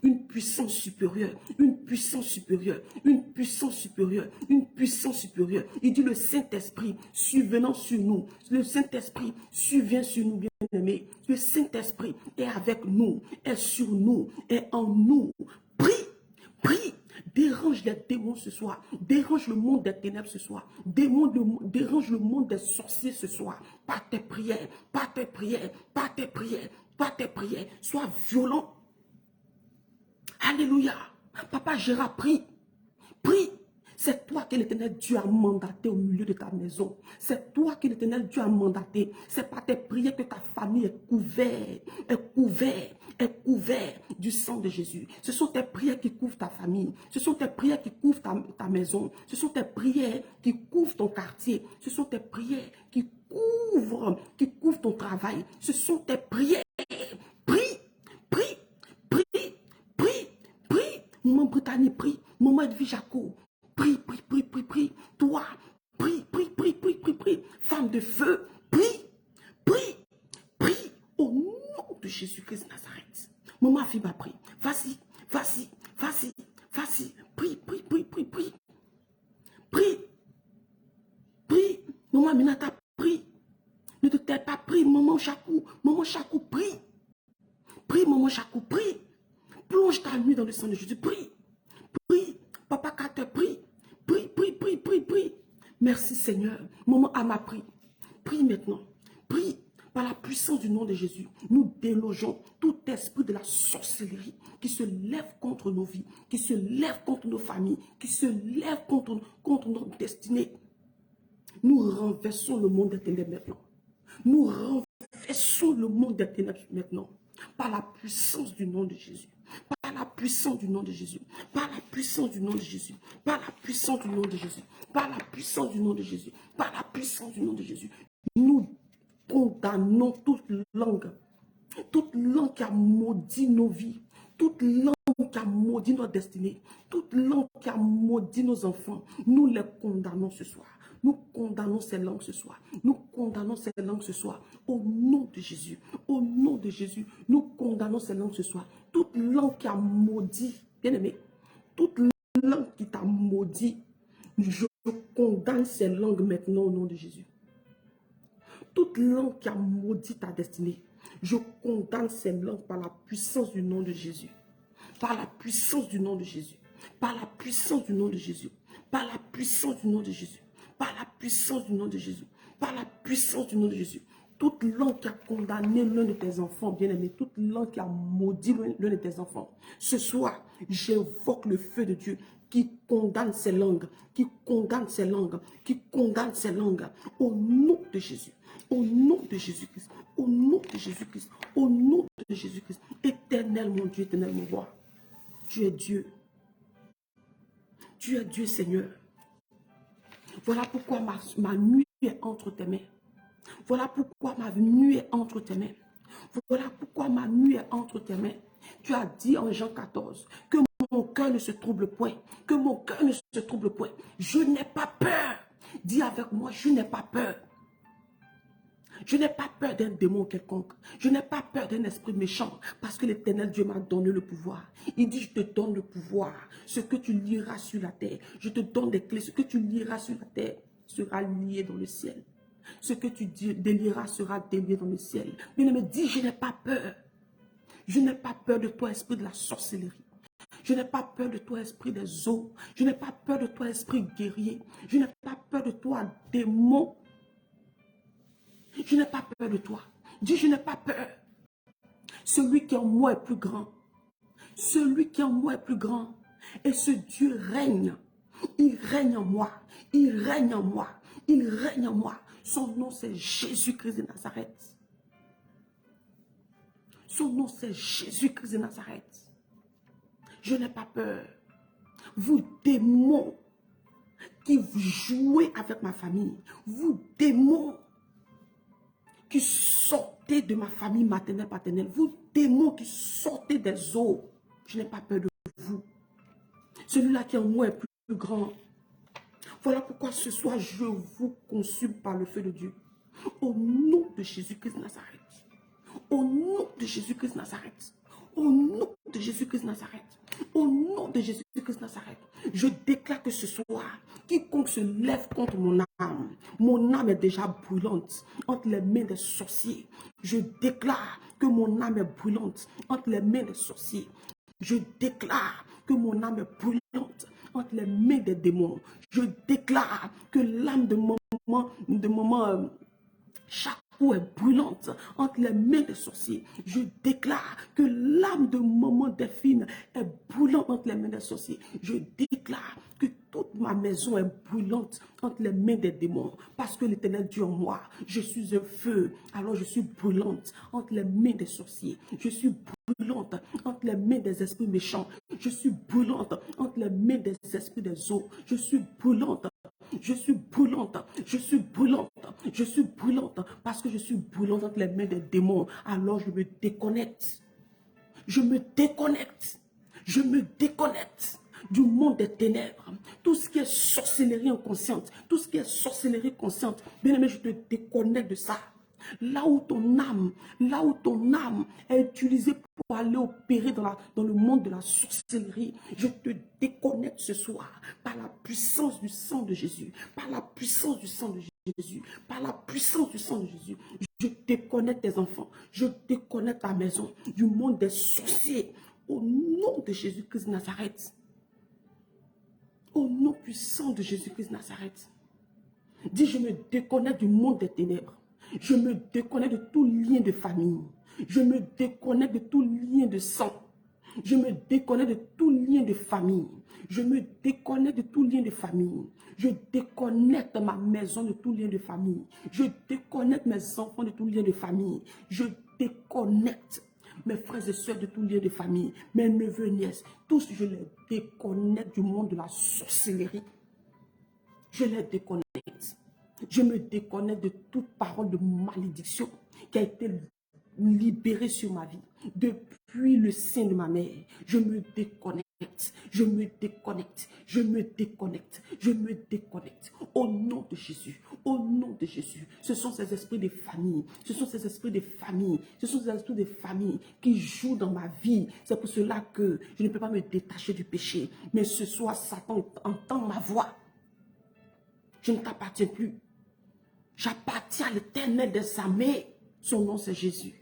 une puissance supérieure, une puissance supérieure, une puissance supérieure, une puissance supérieure. Il dit le Saint-Esprit survenant sur nous. Le Saint-Esprit survient sur nous, bien-aimé. Le Saint-Esprit est avec nous, est sur nous, est en nous. Prie, prie. Dérange les démons ce soir. Dérange le monde des ténèbres ce soir. Dérange le monde des sorciers ce soir. Par tes prières, par tes prières, par tes prières, par tes prières. Sois violent. Alléluia. Papa Gérard, prie. Prie. C'est toi que l'Éternel Dieu a mandaté au milieu de ta maison. C'est toi que l'Éternel Dieu a mandaté. C'est par tes prières que ta famille est couverte du sang de Jésus. Ce sont tes prières qui couvrent ta famille. Ce sont tes prières qui couvrent ta maison. Ce sont tes prières qui couvrent ton quartier. Ce sont tes prières qui couvrent ton travail. Ce sont tes prières. Prie, prie, prie, prie, prie. Maman Brittany, prie. Maman Edwige Jaco. Prie, prie, prie, prie, prie. Toi, prie, prie, prie, prie, prie, prie. Femme de feu, prie, prie, prie. Au nom de Jésus-Christ de Nazareth. Maman Fiba, prie. Vas-y, vas-y, vas-y, vas-y. Prie, prie, prie, prie, prie. Prie, prie. Maman Minata, prie. Ne te tais pas, prie. Maman Chakou, prie. Prie, maman Chakou, prie. Plonge ta nuit dans le sang de Jésus, prie. Prie. Papa Carter, prie. Prie, prie, prie, prie, prie. Merci Seigneur. Maman Ama, prie. Prie maintenant. Prie. Par la puissance du nom de Jésus, nous délogeons tout esprit de la sorcellerie qui se lève contre nos vies, qui se lève contre nos familles, qui se lève contre notre destinée. Nous renversons le monde des ténèbres maintenant. Nous renversons le monde des ténèbres maintenant. Par la puissance du nom de Jésus. Par la puissance du nom de Jésus. Par la puissance du nom de Jésus. Par la puissance du nom de Jésus. Par la puissance du nom de Jésus. Par la puissance du nom de Jésus. Nous condamnons toute langue qui a maudit nos vies, toute langue qui a maudit notre destinée, toute langue qui a maudit nos enfants, nous les condamnons ce soir. Nous condamnons ces langues ce soir. Nous condamnons ces langues ce soir. Au nom de Jésus. Au nom de Jésus. Nous condamnons ces langues ce soir. Toute langue qui a maudit, bien aimé, toute langue qui t'a maudit, je condamne ces langues maintenant au nom de Jésus. Toute langue qui a maudit ta destinée, je condamne ces langues par la puissance du nom de Jésus. Par la puissance du nom de Jésus. Par la puissance du nom de Jésus. Par la puissance du nom de Jésus. Par la puissance du nom de Jésus. Par la puissance du nom de Jésus. Toute langue qui a condamné l'un de tes enfants, bien-aimé, toute langue qui a maudit l'un de tes enfants, ce soir, j'invoque le feu de Dieu qui condamne ces langues, qui condamne ces langues, qui condamne ces langues, au nom de Jésus, au nom de Jésus-Christ, au nom de Jésus-Christ, au nom de Jésus-Christ. Éternel mon Dieu, éternel mon roi, tu es Dieu. Tu es Dieu, Seigneur. Voilà pourquoi ma nuit est entre tes mains. Voilà pourquoi ma nuit est entre tes mains. Voilà pourquoi ma nuit est entre tes mains. Tu as dit en Jean 14 que mon cœur ne se trouble point. Que mon cœur ne se trouble point. Je n'ai pas peur. Dis avec moi, je n'ai pas peur. Je n'ai pas peur d'un démon quelconque. Je n'ai pas peur d'un esprit méchant parce que l'Éternel Dieu m'a donné le pouvoir. Il dit, je te donne le pouvoir. Ce que tu liras sur la terre, je te donne des clés. Ce que tu liras sur la terre sera lié dans le ciel. Ce que tu délieras sera délié dans le ciel. Bien-aimé, dis, je n'ai pas peur. Je n'ai pas peur de toi, esprit de la sorcellerie. Je n'ai pas peur de toi, esprit des eaux. Je n'ai pas peur de toi, esprit guerrier. Je n'ai pas peur de toi, démon. Je n'ai pas peur de toi. Dis, je n'ai pas peur. Celui qui en moi est plus grand. Celui qui en moi est plus grand. Et ce Dieu règne. Il règne en moi. Il règne en moi. Il règne en moi. Son nom, c'est Jésus-Christ de Nazareth. Son nom, c'est Jésus-Christ de Nazareth. Je n'ai pas peur. Vous démons qui jouez avec ma famille. Vous démons qui sortez de ma famille maternelle, paternelle. Vous démons qui sortez des eaux. Je n'ai pas peur de vous. Celui-là qui en moi est plus grand. Voilà pourquoi ce soir, je vous consume par le feu de Dieu. Au nom de Jésus-Christ de Nazareth. Au nom de Jésus-Christ de Nazareth. Au nom de Jésus-Christ de Nazareth. Au nom de Jésus-Christ de Nazareth. Je déclare que ce soir, quiconque se lève contre mon âme est déjà brûlante entre les mains des sorciers. Je déclare que mon âme est brûlante entre les mains des sorciers. Je déclare que mon âme est brûlante entre les mains des démons. Je déclare que l'âme de maman Chakou est brûlante entre les mains des sorciers. Je déclare que l'âme de maman Delphine est brûlante entre les mains des sorciers. Je déclare que toute ma maison est brûlante entre les mains des démons. Parce que l'Éternel Dieu en moi, je suis un feu. Alors je suis brûlante entre les mains des sorciers. Je suis brûlante entre les mains des esprits méchants. Je suis brûlante entre les mains des esprits des eaux. Je suis brûlante. Je suis brûlante, je suis brûlante, je suis brûlante parce que je suis brûlante entre les mains des démons. Alors je me déconnecte, je me déconnecte, je me déconnecte du monde des ténèbres. Tout ce qui est sorcellerie inconsciente, tout ce qui est sorcellerie consciente, bien aimé, je te déconnecte de ça. Là où ton âme est utilisée pour aller opérer dans le monde de la sorcellerie, je te déconnecte ce soir par la puissance du sang de Jésus, par la puissance du sang de Jésus, par la puissance du sang de Jésus. Je déconnecte tes enfants, je déconnecte ta maison du monde des sorciers au nom de Jésus-Christ de Nazareth. Au nom puissant de Jésus-Christ de Nazareth. Dis, je me déconnecte du monde des ténèbres. Je me déconnecte de tout lien de famille. Je me déconnecte de tout lien de sang. Je me déconnecte de tout lien de famille. Je me déconnecte de tout lien de famille. Je déconnecte ma maison de tout lien de famille. Je déconnecte mes enfants de tout lien de famille. Je déconnecte mes frères et soeurs de tout lien de famille. Mes neveux et nièces. Tous, je les déconnecte du monde de la sorcellerie. Je les déconnecte. Je me déconnecte de toute parole de malédiction qui a été libérée sur ma vie. Depuis le sein de ma mère, je me déconnecte, je me déconnecte, je me déconnecte, je me déconnecte. Au nom de Jésus, au nom de Jésus. Ce sont ces esprits de famille, ce sont ces esprits de famille, ce sont ces esprits de famille qui jouent dans ma vie. C'est pour cela que je ne peux pas me détacher du péché. Mais ce soir, Satan entend ma voix. Je ne t'appartiens plus. J'appartiens à l'Éternel des armées. Son nom, c'est Jésus.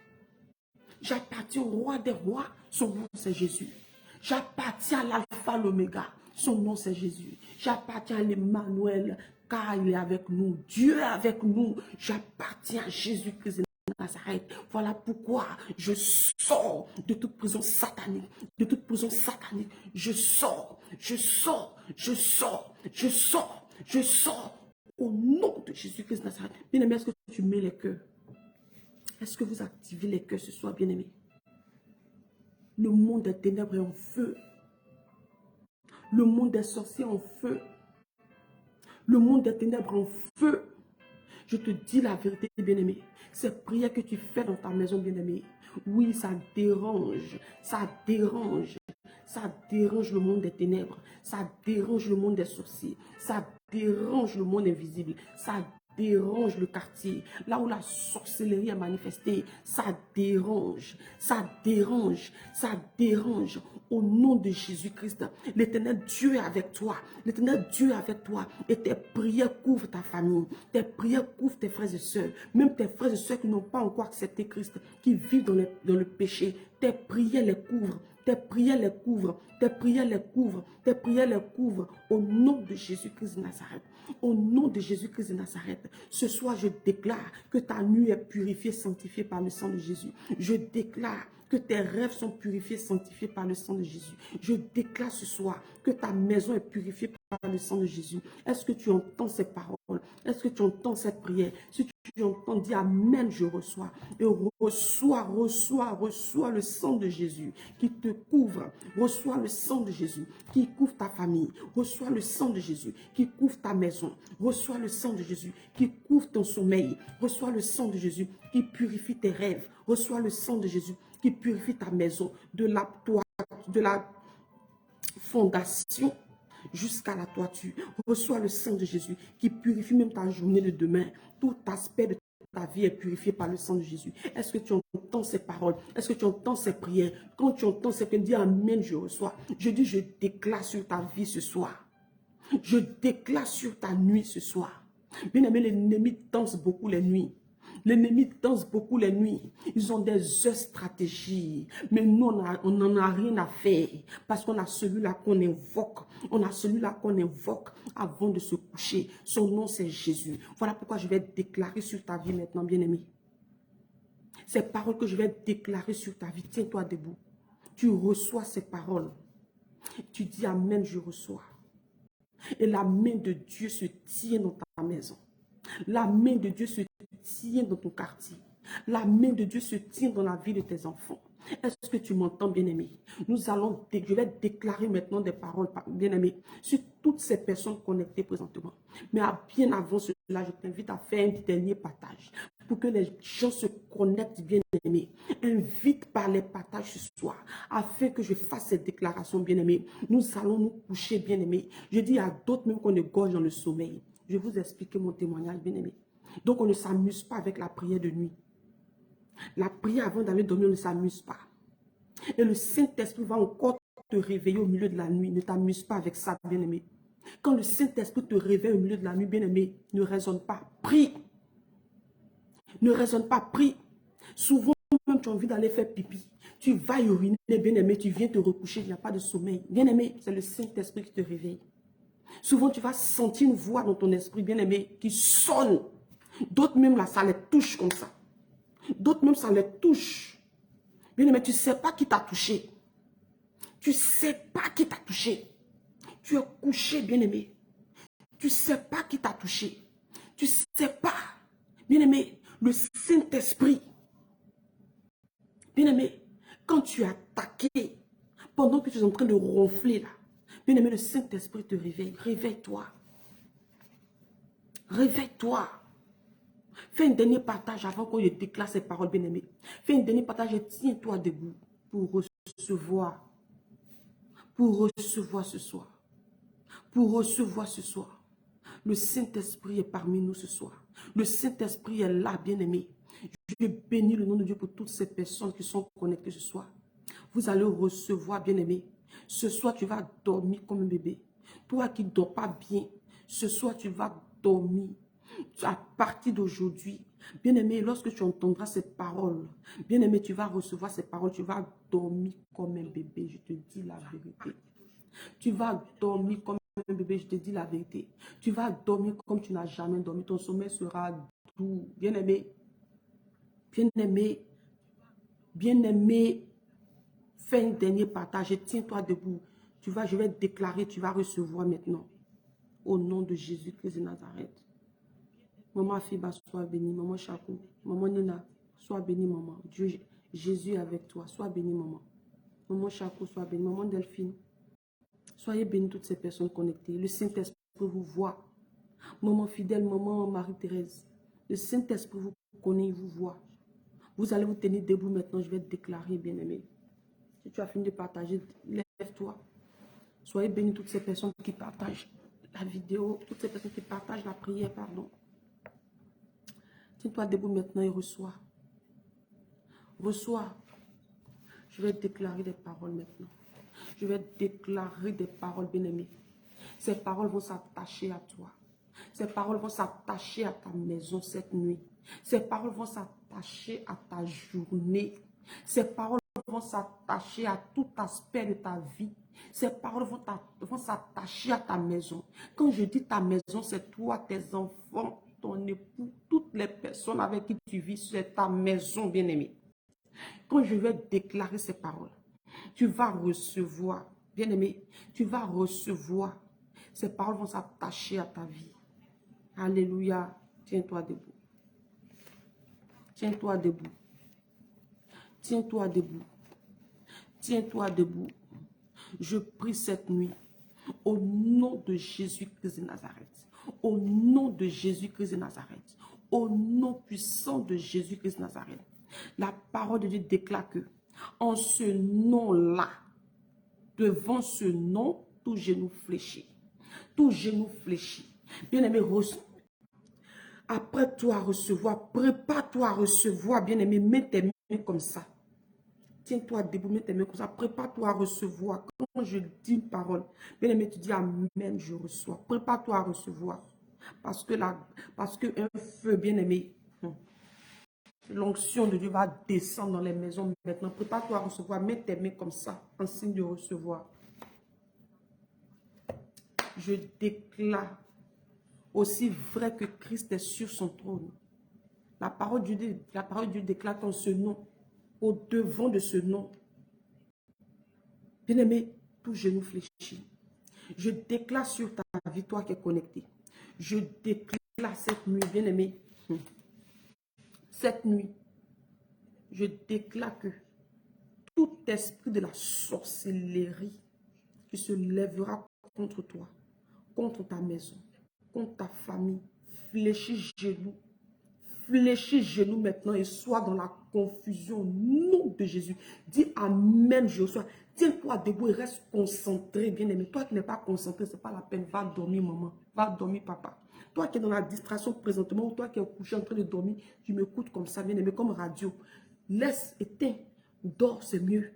J'appartiens au roi des rois. Son nom, c'est Jésus. J'appartiens à l'alpha, l'oméga. Son nom, c'est Jésus. J'appartiens à l'Emmanuel, car il est avec nous. Dieu est avec nous. J'appartiens à Jésus-Christ de Nazareth. Voilà pourquoi je sors de toute prison satanique. De toute prison satanique. Je sors, je sors, je sors, je sors, je sors. Au nom de Jésus-Christ de Nazareth. Bien-aimé, est-ce que tu mets les cœurs? Est-ce que vous activez les cœurs ce soir, bien-aimé? Le monde des ténèbres est en feu. Le monde des sorciers en feu. Le monde des ténèbres en feu. Je te dis la vérité, bien-aimé. Ces prières que tu fais dans ta maison, bien-aimé, oui, ça dérange. Ça dérange. Ça dérange le monde des ténèbres. Ça dérange le monde des sorciers. Ça dérange le monde invisible. Ça dérange le quartier. Là où la sorcellerie est manifestée, ça dérange. Ça dérange. Ça dérange. Au nom de Jésus-Christ, l'Éternel Dieu est avec toi. L'Éternel Dieu est avec toi. Et tes prières couvrent ta famille. Tes prières couvrent tes frères et sœurs. Même tes frères et sœurs qui n'ont pas encore accepté Christ, qui vivent dans le péché. Tes prières les couvrent. Tes prières les couvrent. Tes prières les couvrent. Tes prières les couvrent. Au nom de Jésus-Christ de Nazareth. Au nom de Jésus-Christ de Nazareth. Ce soir, je déclare que ta nuit est purifiée, sanctifiée par le sang de Jésus. Je déclare que tes rêves sont purifiés, sanctifiés par le sang de Jésus. Je déclare ce soir que ta maison est purifiée par le sang de Jésus. Est-ce que tu entends ces paroles? Est-ce que tu entends cette prière? Si tu entends, dis Amen, je reçois. Et reçois le sang de Jésus qui te couvre. Reçois le sang de Jésus qui couvre ta famille. Reçois le sang de Jésus qui couvre ta maison. Reçois le sang de Jésus qui couvre ton sommeil. Reçois le sang de Jésus qui purifie tes rêves. Reçois le sang de Jésus qui purifie ta maison de la fondation jusqu'à la toiture. Reçois le sang de Jésus qui purifie même ta journée de demain. Tout aspect de ta vie est purifié par le sang de Jésus. Est-ce que tu entends ces paroles? Est-ce que tu entends ces prières? Quand tu entends ces prières, dis Amen, je reçois. Je dis, je déclare sur ta vie ce soir. Je déclare sur ta nuit ce soir. Bien aimé, l'ennemi danse beaucoup les nuits. L'ennemi danse beaucoup les nuits. Ils ont des stratégies. Mais nous, on n'en a rien à faire. Parce qu'on a celui-là qu'on invoque. On a celui-là qu'on invoque avant de se coucher. Son nom, c'est Jésus. Voilà pourquoi je vais déclarer sur ta vie maintenant, bien-aimé. Ces paroles que je vais déclarer sur ta vie, tiens-toi debout. Tu reçois ces paroles. Tu dis Amen, je reçois. Et la main de Dieu se tient dans ta maison. La main de Dieu se tient dans ton quartier. La main de Dieu se tient dans la vie de tes enfants. Est-ce que tu m'entends, bien-aimé? Je vais déclarer maintenant des paroles, bien-aimé, sur toutes ces personnes connectées présentement. Mais bien avant cela, je t'invite à faire un dernier partage pour que les gens se connectent, bien-aimé. Invite par les partages ce soir, afin que je fasse cette déclaration, bien-aimé. Nous allons nous coucher, bien-aimé. Je dis à d'autres même qu'on égorge dans le sommeil. Je vais vous expliquer mon témoignage, bien-aimé. Donc, on ne s'amuse pas avec la prière de nuit. La prière avant d'aller dormir, on ne s'amuse pas. Et le Saint-Esprit va encore te réveiller au milieu de la nuit. Ne t'amuse pas avec ça, bien-aimé. Quand le Saint-Esprit te réveille au milieu de la nuit, bien-aimé, ne raisonne pas. Prie. Ne raisonne pas, prie. Souvent, même tu as envie d'aller faire pipi. Tu vas uriner, bien-aimé, tu viens te recoucher, il n'y a pas de sommeil. Bien-aimé, c'est le Saint-Esprit qui te réveille. Souvent, tu vas sentir une voix dans ton esprit, bien-aimé, qui sonne. D'autres même, là, ça les touche comme ça. D'autres même, ça les touche. Bien-aimé, tu ne sais pas qui t'a touché. Tu ne sais pas qui t'a touché. Tu es couché, bien-aimé. Tu ne sais pas qui t'a touché. Tu ne sais pas. Bien-aimé, le Saint-Esprit. Bien-aimé, quand tu es attaqué, pendant que tu es en train de ronfler là, bien-aimé, le Saint-Esprit te réveille. Réveille-toi. Réveille-toi. Fais un dernier partage avant qu'on déclare ces paroles, bien-aimé. Fais un dernier partage et tiens-toi debout pour recevoir. Pour recevoir ce soir. Pour recevoir ce soir. Le Saint-Esprit est parmi nous ce soir. Le Saint-Esprit est là, bien-aimé. Je bénis le nom de Dieu pour toutes ces personnes qui sont connectées ce soir. Vous allez recevoir, bien-aimé. Ce soir, tu vas dormir comme un bébé. Toi qui ne dors pas bien, ce soir, tu vas dormir. À partir d'aujourd'hui, bien-aimé, lorsque tu entendras ces paroles, bien-aimé, tu vas recevoir ces paroles, tu vas dormir comme un bébé, je te dis la vérité. Tu vas dormir comme un bébé, je te dis la vérité. Tu vas dormir comme tu n'as jamais dormi, ton sommeil sera doux. Bien-aimé, bien-aimé, bien-aimé, fais un dernier partage et tiens-toi debout. Je vais déclarer, tu vas recevoir maintenant. Au nom de Jésus-Christ de Nazareth. Maman Fiba, sois bénie. Maman Chakou, maman Nina, sois bénie, maman. Dieu, Jésus est avec toi. Sois bénie, maman. Maman Chakou, sois bénie. Maman Delphine, soyez bénis toutes ces personnes connectées. Le Saint-Esprit vous voit. Maman fidèle, maman Marie-Thérèse. Le Saint-Esprit vous connaît, il vous voit. Vous allez vous tenir debout maintenant. Je vais te déclarer, bien-aimé. Si tu as fini de partager, lève-toi. Soyez bénis toutes ces personnes qui partagent la vidéo, toutes ces personnes qui partagent la prière, pardon. Tiens-toi debout maintenant et reçois. Reçois. Je vais déclarer des paroles maintenant. Je vais déclarer des paroles, bien-aimées. Ces paroles vont s'attacher à toi. Ces paroles vont s'attacher à ta maison cette nuit. Ces paroles vont s'attacher à ta journée. Ces paroles vont s'attacher à tout aspect de ta vie. Ces paroles vont s'attacher à ta maison. Quand je dis ta maison, c'est toi, tes enfants, ton époux, toutes les personnes avec qui tu vis, c'est ta maison, bien-aimé. Quand je vais déclarer ces paroles, tu vas recevoir, bien-aimé, tu vas recevoir. Ces paroles vont s'attacher à ta vie. Alléluia. Tiens-toi debout. Tiens-toi debout. Tiens-toi debout. Tiens-toi debout. Je prie cette nuit au nom de Jésus-Christ de Nazareth. Au nom de Jésus-Christ de Nazareth. Au nom puissant de Jésus-Christ de Nazareth. La parole de Dieu déclare que en ce nom-là, devant ce nom, tout genou fléchit. Tout genou fléchit. Bien-aimé, après toi à recevoir, prépare-toi à recevoir, bien-aimé, mets tes mains comme ça. Tiens-toi debout, mets tes mains comme ça. Prépare-toi à recevoir. Quand je dis une parole, bien-aimé, tu dis Amen, je reçois. Prépare-toi à recevoir. Parce que un feu, bien-aimé, l'onction de Dieu va descendre dans les maisons maintenant. Prépare-toi à recevoir. Mets tes mains comme ça, en signe de recevoir. Je déclare, aussi vrai que Christ est sur son trône. La parole de Dieu déclare qu'en ce nom, au devant de ce nom, bien-aimé, tout genou fléchit. Je déclare sur ta vie, toi qui es connecté. Je déclare cette nuit, bien-aimé, cette nuit, je déclare que tout esprit de la sorcellerie qui se lèvera contre toi, contre ta maison, contre ta famille, fléchis genoux maintenant et sois dans la confusion au nom de Jésus. Dis Amen, je reçois. Tiens-toi debout et reste concentré, bien-aimé. Toi qui n'es pas concentré, ce n'est pas la peine. Va dormir, maman. Va dormir, papa. Toi qui es dans la distraction présentement ou toi qui es couché en train de dormir, tu m'écoutes comme ça, bien-aimé, comme radio. Laisse, éteins, dors, c'est mieux.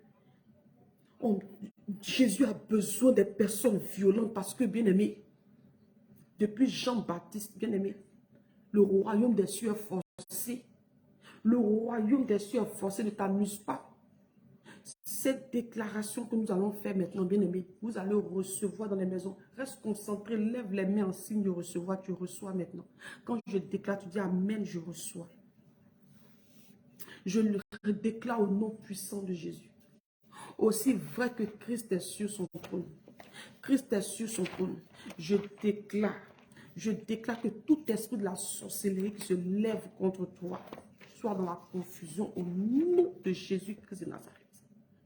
Jésus a besoin des personnes violentes parce que, bien-aimé, depuis Jean-Baptiste, bien-aimé, le royaume des cieux est forcé. Le royaume des cieux est forcé, ne t'amuse pas. Cette déclaration que nous allons faire maintenant, bien-aimé, vous allez recevoir dans les maisons. Reste concentré, lève les mains en signe de recevoir, tu reçois maintenant. Quand je déclare, tu dis Amen, je reçois. Je le déclare au nom puissant de Jésus. Aussi vrai que Christ est sur son trône. Christ est sur son trône. Je déclare que tout esprit de la sorcellerie qui se lève contre toi soit dans la confusion au nom de Jésus-Christ de Nazareth.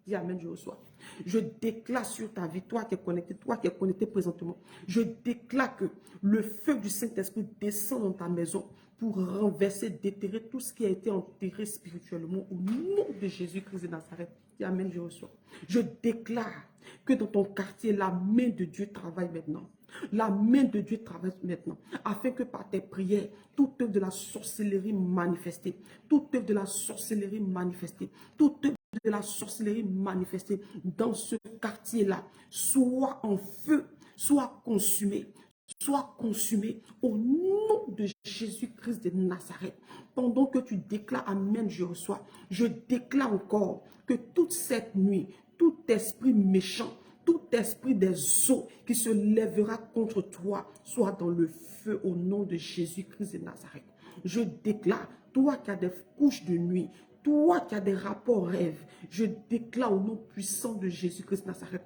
Dis Amen, je reçois. Je déclare sur ta vie, toi qui es connecté présentement, je déclare que le feu du Saint-Esprit descend dans ta maison pour renverser, déterrer tout ce qui a été enterré spirituellement au nom de Jésus-Christ de Nazareth. Dis Amen, je reçois. Je déclare que dans ton quartier, la main de Dieu travaille maintenant. La main de Dieu travaille maintenant, afin que par tes prières, toute œuvre de la sorcellerie manifestée, toute œuvre de la sorcellerie manifestée, toute œuvre de la sorcellerie manifestée dans ce quartier-là, soit en feu, soit consumée au nom de Jésus-Christ de Nazareth. Pendant que tu déclares Amen, je reçois, je déclare encore que toute cette nuit, tout esprit méchant, tout esprit des eaux qui se lèvera contre toi, soit dans le feu au nom de Jésus-Christ de Nazareth. Je déclare, toi qui as des couches de nuit, toi qui as des rapports rêves, je déclare au nom puissant de Jésus-Christ de Nazareth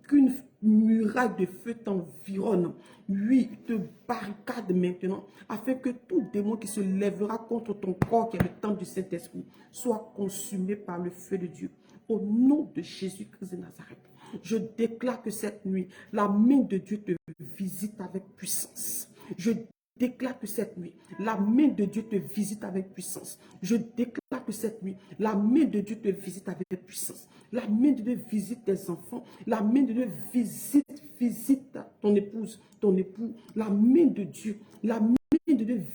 qu'une muraille de feu t'environne. Oui, te barricade maintenant, afin que tout démon qui se lèvera contre ton corps, qui est le temple du Saint-Esprit, soit consumé par le feu de Dieu. Au nom de Jésus-Christ de Nazareth. Je déclare que cette nuit, la main de Dieu te visite avec puissance. Je déclare que cette nuit, la main de Dieu te visite avec puissance. Je déclare que cette nuit, la main de Dieu te visite avec puissance. La main de Dieu visite tes enfants. La main de Dieu visite ton épouse, ton époux. La main de Dieu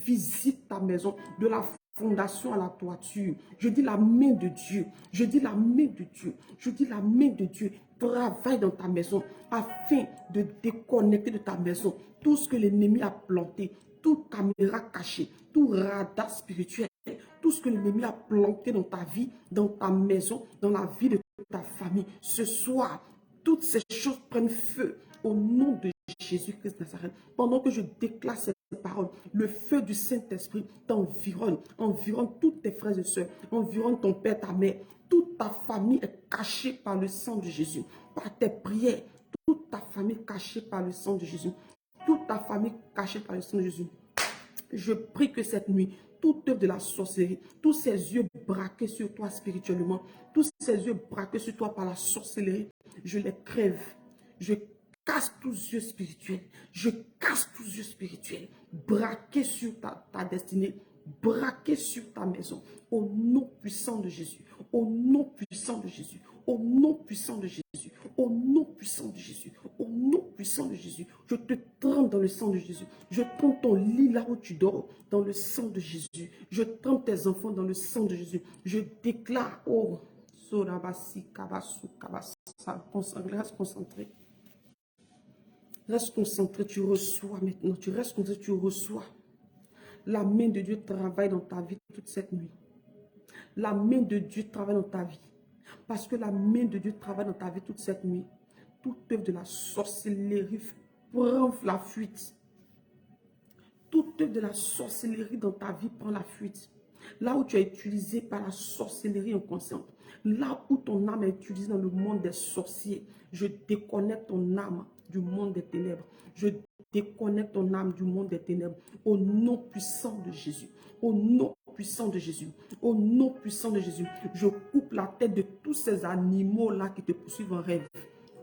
visite ta maison de la fondation à la toiture. Je dis la main de Dieu. Je dis la main de Dieu. Je dis la main de Dieu travaille dans ta maison afin de déconnecter de ta maison tout ce que l'ennemi a planté, toute caméra cachée, tout radar spirituel, tout ce que l'ennemi a planté dans ta vie, dans ta maison, dans la vie de ta famille. Ce soir, toutes ces choses prennent feu au nom de Jésus-Christ de Nazareth. Pendant que je déclare ces paroles, le feu du Saint-Esprit t'environne, environne tous tes frères et sœurs, environne ton père, ta mère. Toute ta famille est cachée par le sang de Jésus. Par tes prières, toute ta famille cachée par le sang de Jésus. Toute ta famille cachée par le sang de Jésus. Je prie que cette nuit, toute œuvre de la sorcellerie, tous ces yeux braqués sur toi spirituellement, tous ces yeux braqués sur toi par la sorcellerie, je les crève. Je casse tous les yeux spirituels. Je casse tous les yeux spirituels. Braqués sur ta destinée. Braqués sur ta maison. Au nom puissant de Jésus. Au nom puissant de Jésus. Au nom puissant de Jésus. Au nom puissant de Jésus. Au nom puissant de Jésus. Je te trempe dans le sang de Jésus. Je trempe ton lit là où tu dors dans le sang de Jésus. Je trempe tes enfants dans le sang de Jésus. Je déclare, oh, Sorabasi, Kabasu, Kabasa, reste concentré. Reste concentré, tu reçois maintenant. Tu restes concentré, tu reçois. La main de Dieu travaille dans ta vie toute cette nuit. La main de Dieu travaille dans ta vie. Parce que la main de Dieu travaille dans ta vie toute cette nuit. Toute œuvre de la sorcellerie prend la fuite. Toute œuvre de la sorcellerie dans ta vie prend la fuite. Là où tu es utilisé par la sorcellerie inconsciente. Là où ton âme est utilisée dans le monde des sorciers. Je déconnecte ton âme du monde des ténèbres. Je déconnecte ton âme du monde des ténèbres. Au nom puissant de Jésus. Au nom puissant de Jésus. Au nom puissant de Jésus. Je coupe la tête de tous ces animaux-là qui te poursuivent en rêve.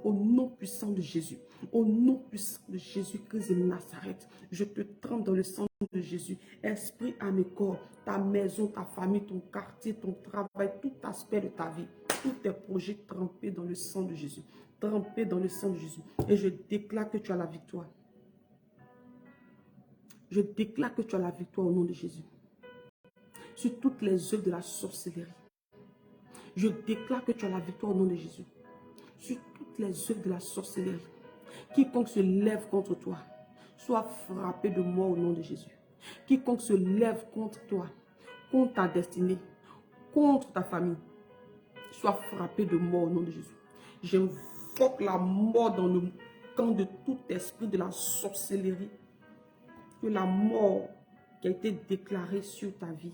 Au nom puissant de Jésus. Au nom puissant de Jésus-Christ de Nazareth. Je te trempe dans le sang de Jésus. Esprit à mes corps, ta maison, ta famille, ton quartier, ton travail, tout aspect de ta vie. Tous tes projets trempés dans le sang de Jésus. Trempés dans le sang de Jésus. Et je déclare que tu as la victoire. Je déclare que tu as la victoire au nom de Jésus. Sur toutes les œuvres de la sorcellerie. Je déclare que tu as la victoire au nom de Jésus. Sur toutes les œuvres de la sorcellerie. Quiconque se lève contre toi, soit frappé de mort au nom de Jésus. Quiconque se lève contre toi, contre ta destinée, contre ta famille, soit frappé de mort au nom de Jésus. J'invoque la mort dans le camp de tout esprit de la sorcellerie. Que la mort qui a été déclarée sur ta vie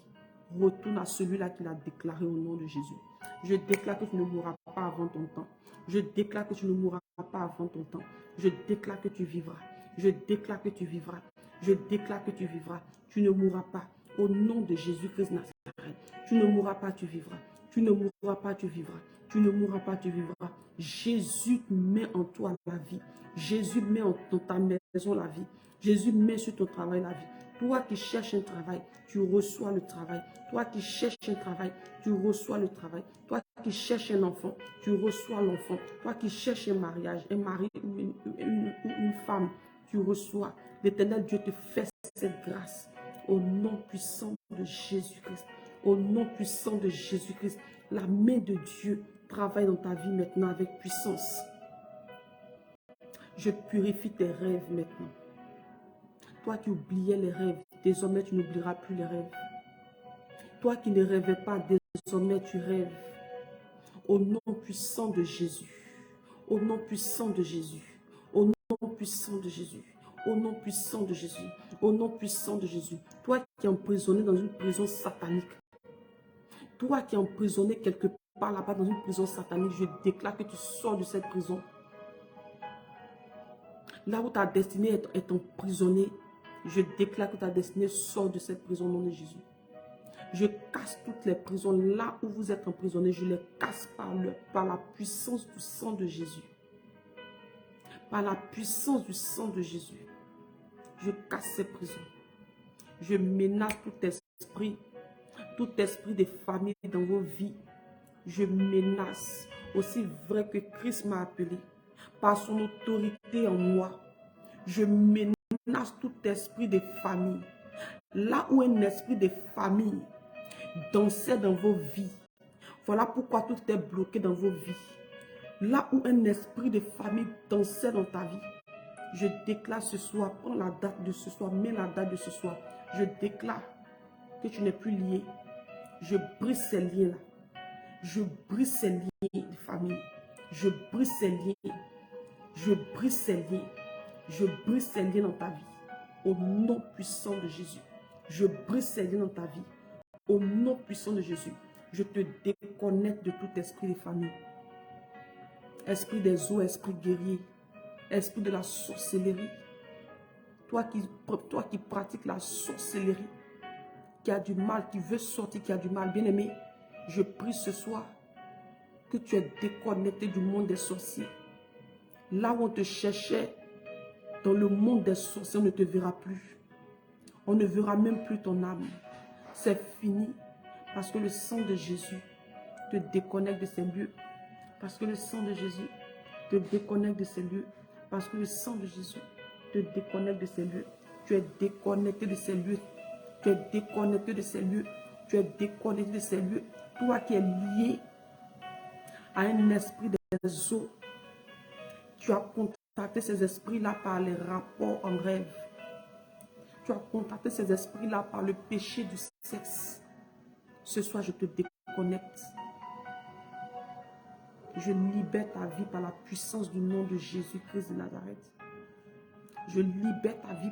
retourne à celui-là qui l'a déclaré au nom de Jésus. Je déclare que tu ne mourras pas avant ton temps. Je déclare que tu ne mourras pas avant ton temps. Je déclare que tu vivras. Je déclare que tu vivras. Je déclare que tu vivras. Tu ne mourras pas. Au nom de Jésus-Christ Nazareth. Tu ne mourras pas, tu vivras. Tu ne mourras pas, tu vivras. Tu ne mourras pas, tu vivras. Jésus met en toi la vie. Jésus met dans ta maison la vie. Jésus met sur ton travail la vie. Toi qui cherches un travail, tu reçois le travail. Toi qui cherches un travail, tu reçois le travail. Toi qui cherches un enfant, tu reçois l'enfant. Toi qui cherches un mariage, un mari ou une femme, tu reçois. L'Éternel Dieu te fait cette grâce. Au nom puissant de Jésus-Christ. Au nom puissant de Jésus-Christ. La main de Dieu travaille dans ta vie maintenant avec puissance. Je purifie tes rêves maintenant. Toi qui oubliais les rêves, désormais tu n'oublieras plus les rêves. Toi qui ne rêvais pas, désormais tu rêves. Au nom puissant de Jésus. Au nom puissant de Jésus. Au nom puissant de Jésus. Au nom puissant de Jésus. Au nom puissant de Jésus. Toi qui es emprisonné dans une prison satanique. Toi qui es emprisonné quelque part là-bas dans une prison satanique, je déclare que tu sors de cette prison. Là où ta destinée est emprisonnée, je déclare que ta destinée sort de cette prison au nom de Jésus. Je casse toutes les prisons. Là où vous êtes emprisonnés, je les casse par la puissance du sang de Jésus. Par la puissance du sang de Jésus. Je casse ces prisons. Je menace tout esprit de famille dans vos vies. Je menace, aussi vrai que Christ m'a appelé, par son autorité en moi. Je menace tout esprit de famille. Là où un esprit de famille dansait dans vos vies, voilà pourquoi tout est bloqué dans vos vies. Là où un esprit de famille dansait dans ta vie, je déclare ce soir, prends la date de ce soir, mets la date de ce soir. Je déclare que tu n'es plus lié. Je brise ces liens-là. Je brise ces liens de famille. Je brise ces liens. Je brise ces liens. Je brise ces liens dans ta vie. Au nom puissant de Jésus. Je brise ces liens dans ta vie. Au nom puissant de Jésus. Je te déconnecte de tout esprit de famille. Esprit des eaux, esprit guerrier. Esprit de la sorcellerie. Toi qui pratiques la sorcellerie. Qui a du mal, qui veut sortir, qui a du mal. Bien-aimé, je prie ce soir que tu es déconnecté du monde des sorciers. Là où on te cherchait, dans le monde des sorciers, on ne te verra plus. On ne verra même plus ton âme. C'est fini. Parce que le sang de Jésus te déconnecte de ces lieux. Parce que le sang de Jésus te déconnecte de ces lieux. Parce que le sang de Jésus te déconnecte de ces lieux. Tu es déconnecté de ces lieux. Tu es déconnecté de ces lieux. Tu es déconnecté de ces lieux. Toi qui es lié à un esprit des eaux. Tu as contacté ces esprits-là par les rapports en rêve. Tu as contacté ces esprits-là par le péché du sexe. Ce soir, je te déconnecte. Je libère ta vie par la puissance du nom de Jésus-Christ de Nazareth. Je libère ta vie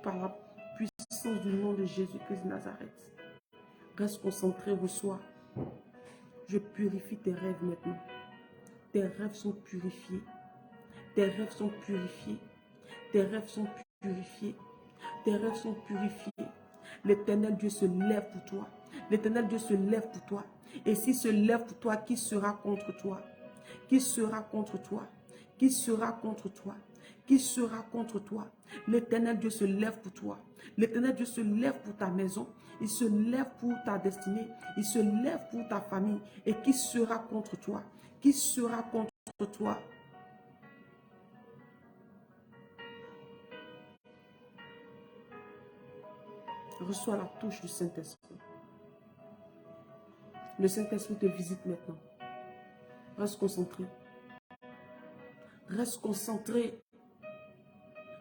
par la puissance du nom de Jésus-Christ de Nazareth. Reste concentré, reçois. Je purifie tes rêves maintenant. Tes rêves sont purifiés. Tes rêves sont purifiés. Tes rêves sont purifiés. Tes rêves sont purifiés. L'Éternel Dieu se lève pour toi. L'Éternel Dieu se lève pour toi. Et s'il se lève pour toi, qui sera contre toi? Qui sera contre toi? Qui sera contre toi? Qui sera contre toi? L'Éternel Dieu se lève pour toi. L'Éternel Dieu se lève pour ta maison. Il se lève pour ta destinée. Il se lève pour ta famille. Et qui sera contre toi? Qui sera contre toi? Reçois la touche du Saint-Esprit. Le Saint-Esprit te visite maintenant. Reste concentré. Reste concentré.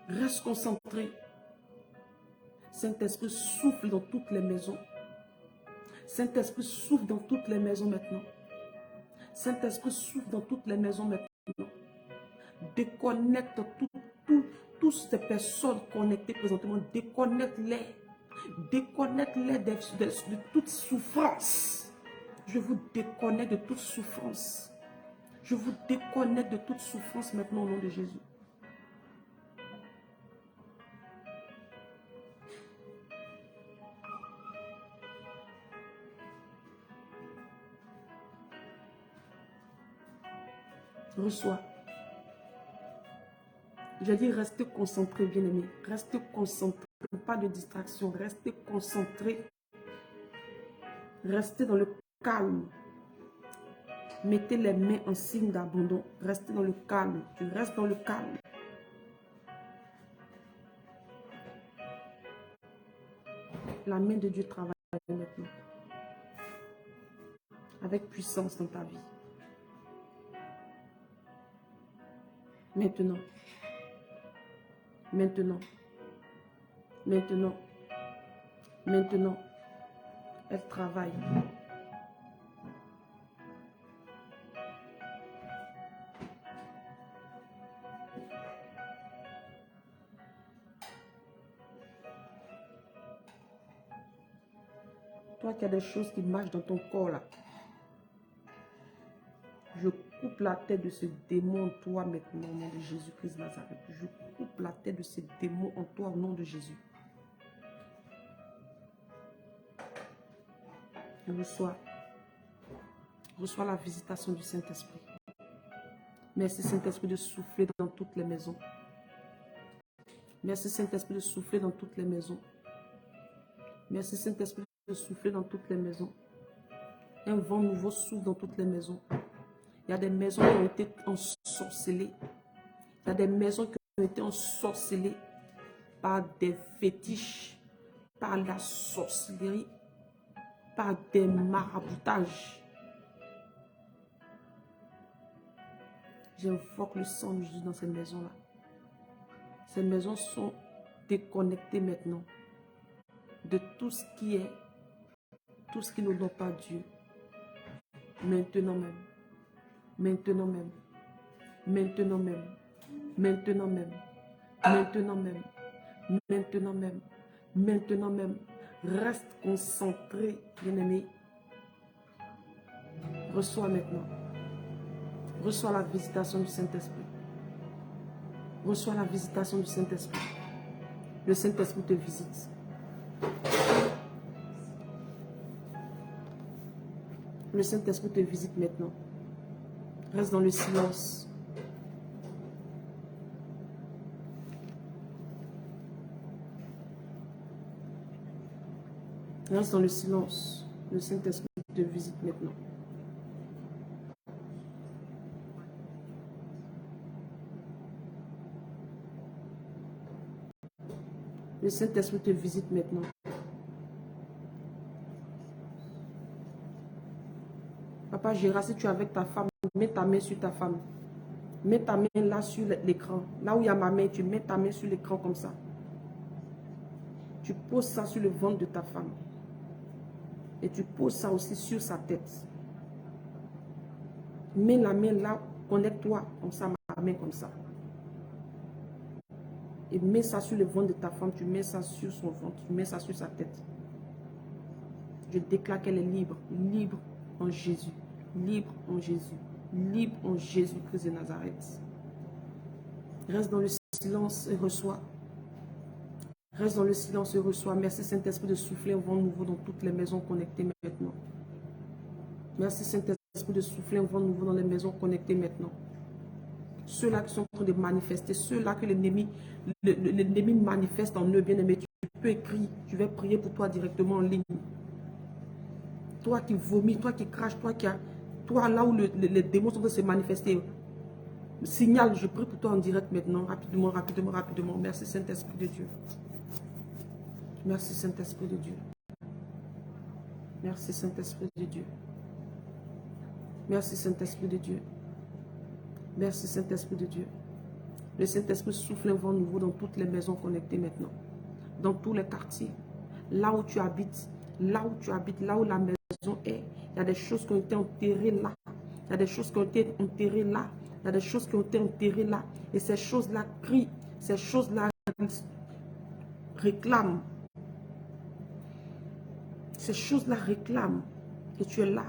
Reste concentré. Saint-Esprit souffle dans toutes les maisons. Saint-Esprit souffle dans toutes les maisons maintenant. Saint-Esprit souffle dans toutes les maisons maintenant. Déconnecte toutes ces personnes connectées présentement. Déconnecte-les. Déconnecte-les de toute souffrance. Je vous déconnecte de toute souffrance. Je vous déconnecte de toute souffrance maintenant au nom de Jésus. Reçois. J'ai dit restez concentré, bien-aimé. Restez concentré. Pas de distraction. Restez concentré. Restez dans le calme. Mettez les mains en signe d'abandon. Restez dans le calme. Tu restes dans le calme. La main de Dieu travaille maintenant. Avec puissance dans ta vie. Maintenant. Maintenant. Maintenant. Maintenant. Elle travaille. Toi qui as des choses qui marchent dans ton corps là. Je coupe la tête de ce démon en toi maintenant au nom de Jésus-Christ de Nazareth. Je coupe la tête de ce démon en toi au nom de Jésus. Reçois la visitation du Saint-Esprit. Merci Saint-Esprit de souffler dans toutes les maisons. Merci Saint-Esprit de souffler dans toutes les maisons. Merci Saint-Esprit de souffler dans toutes les maisons. Un vent nouveau souffle dans toutes les maisons. Il y a des maisons qui ont été ensorcelées. Il y a des maisons qui ont été ensorcelées par des fétiches, par la sorcellerie, par des maraboutages. J'invoque le sang de Jésus dans ces maisons-là. Ces maisons sont déconnectées maintenant de tout ce qui est, tout ce qui n'honore pas Dieu. Maintenant même. Maintenant même. Maintenant même. Maintenant même. Maintenant même. Maintenant même. Maintenant même. Reste concentré, bien-aimé. Reçois maintenant. Reçois la visitation du Saint-Esprit. Reçois la visitation du Saint-Esprit. Le Saint-Esprit te visite. Le Saint-Esprit te visite maintenant. Reste dans le silence. Reste dans le silence. Le Saint-Esprit te visite maintenant. Le Saint-Esprit te visite maintenant. Papa Gérard, si tu es avec ta femme, mets ta main sur ta femme. Mets ta main là sur l'écran. Là où il y a ma main, tu mets ta main sur l'écran comme ça. Tu poses ça sur le ventre de ta femme. Et tu poses ça aussi sur sa tête. Mets la main là, connecte-toi comme ça, ma main comme ça. Et mets ça sur le ventre de ta femme, tu mets ça sur son ventre, tu mets ça sur sa tête. Je déclare qu'elle est libre, libre en Jésus, libre en Jésus, libre en Jésus-Christ de Nazareth. Reste dans le silence et reçois. Reste dans le silence et reçois. Merci Saint-Esprit de souffler un vent nouveau dans toutes les maisons connectées maintenant. Merci Saint-Esprit de souffler un vent nouveau dans les maisons connectées maintenant. Ceux-là qui sont en train de manifester, ceux-là que l'ennemi manifeste en eux, bien-aimé, tu peux écrire, je vais prier pour toi directement en ligne. Toi qui vomis, toi qui craches, toi là où les démons sont en train de se manifester, signale, je prie pour toi en direct maintenant, rapidement, rapidement, rapidement. Merci Saint-Esprit de Dieu. Merci Saint-Esprit de Dieu. Merci Saint-Esprit de Dieu. Merci Saint-Esprit de Dieu. Merci Saint-Esprit de Dieu. Le Saint-Esprit souffle un vent nouveau dans toutes les maisons connectées maintenant. Dans tous les quartiers. Là où tu habites, là où la maison est, il y a des choses qui ont été enterrées là. Il y a des choses qui ont été enterrées là. Il y a des choses qui ont été enterrées là. Et ces choses-là crient. Ces choses-là réclament. Ces choses-là réclament. Et tu es là.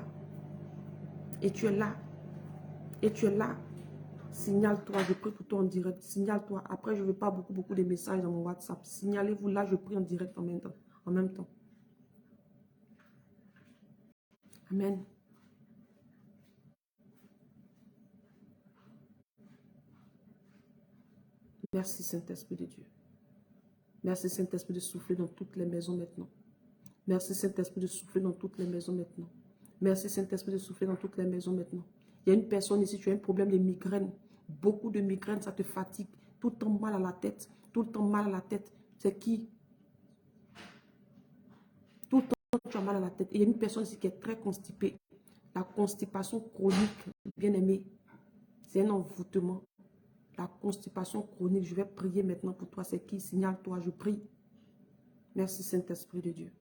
Et tu es là. Et tu es là. Signale-toi, je prie pour toi en direct. Signale-toi. Après, je ne veux pas beaucoup de messages dans mon WhatsApp. Signalez-vous là, je prie en direct en même temps. Amen. Merci Saint-Esprit de Dieu. Merci Saint-Esprit de souffler dans toutes les maisons maintenant. Merci Saint-Esprit de souffler dans toutes les maisons maintenant. Merci Saint-Esprit de souffler dans toutes les maisons maintenant. Il y a une personne ici, tu as un problème de migraine. Beaucoup de migraine, ça te fatigue. Tout le temps mal à la tête. Tout le temps mal à la tête. C'est qui? Tout le temps tu as mal à la tête. Et il y a une personne ici qui est très constipée. La constipation chronique, bien aimé, c'est un envoûtement. La constipation chronique, je vais prier maintenant pour toi. C'est qui? Signale-toi, je prie. Merci Saint-Esprit de Dieu.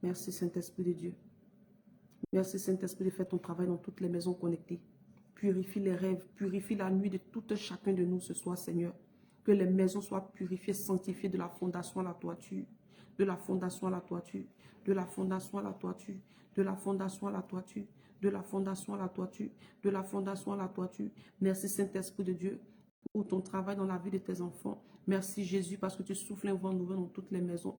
Merci Saint-Esprit de Dieu. Merci Saint-Esprit de faire ton travail dans toutes les maisons connectées. Purifie les rêves, purifie la nuit de tout chacun de nous ce soir, Seigneur. Que les maisons soient purifiées, sanctifiées de la fondation à la toiture. De la fondation à la toiture. De la fondation à la toiture. De la fondation à la toiture. De la fondation à la toiture. De la fondation à la toiture. Merci Saint-Esprit de Dieu pour ton travail dans la vie de tes enfants. Merci Jésus parce que tu souffles un vent nouveau dans toutes les maisons.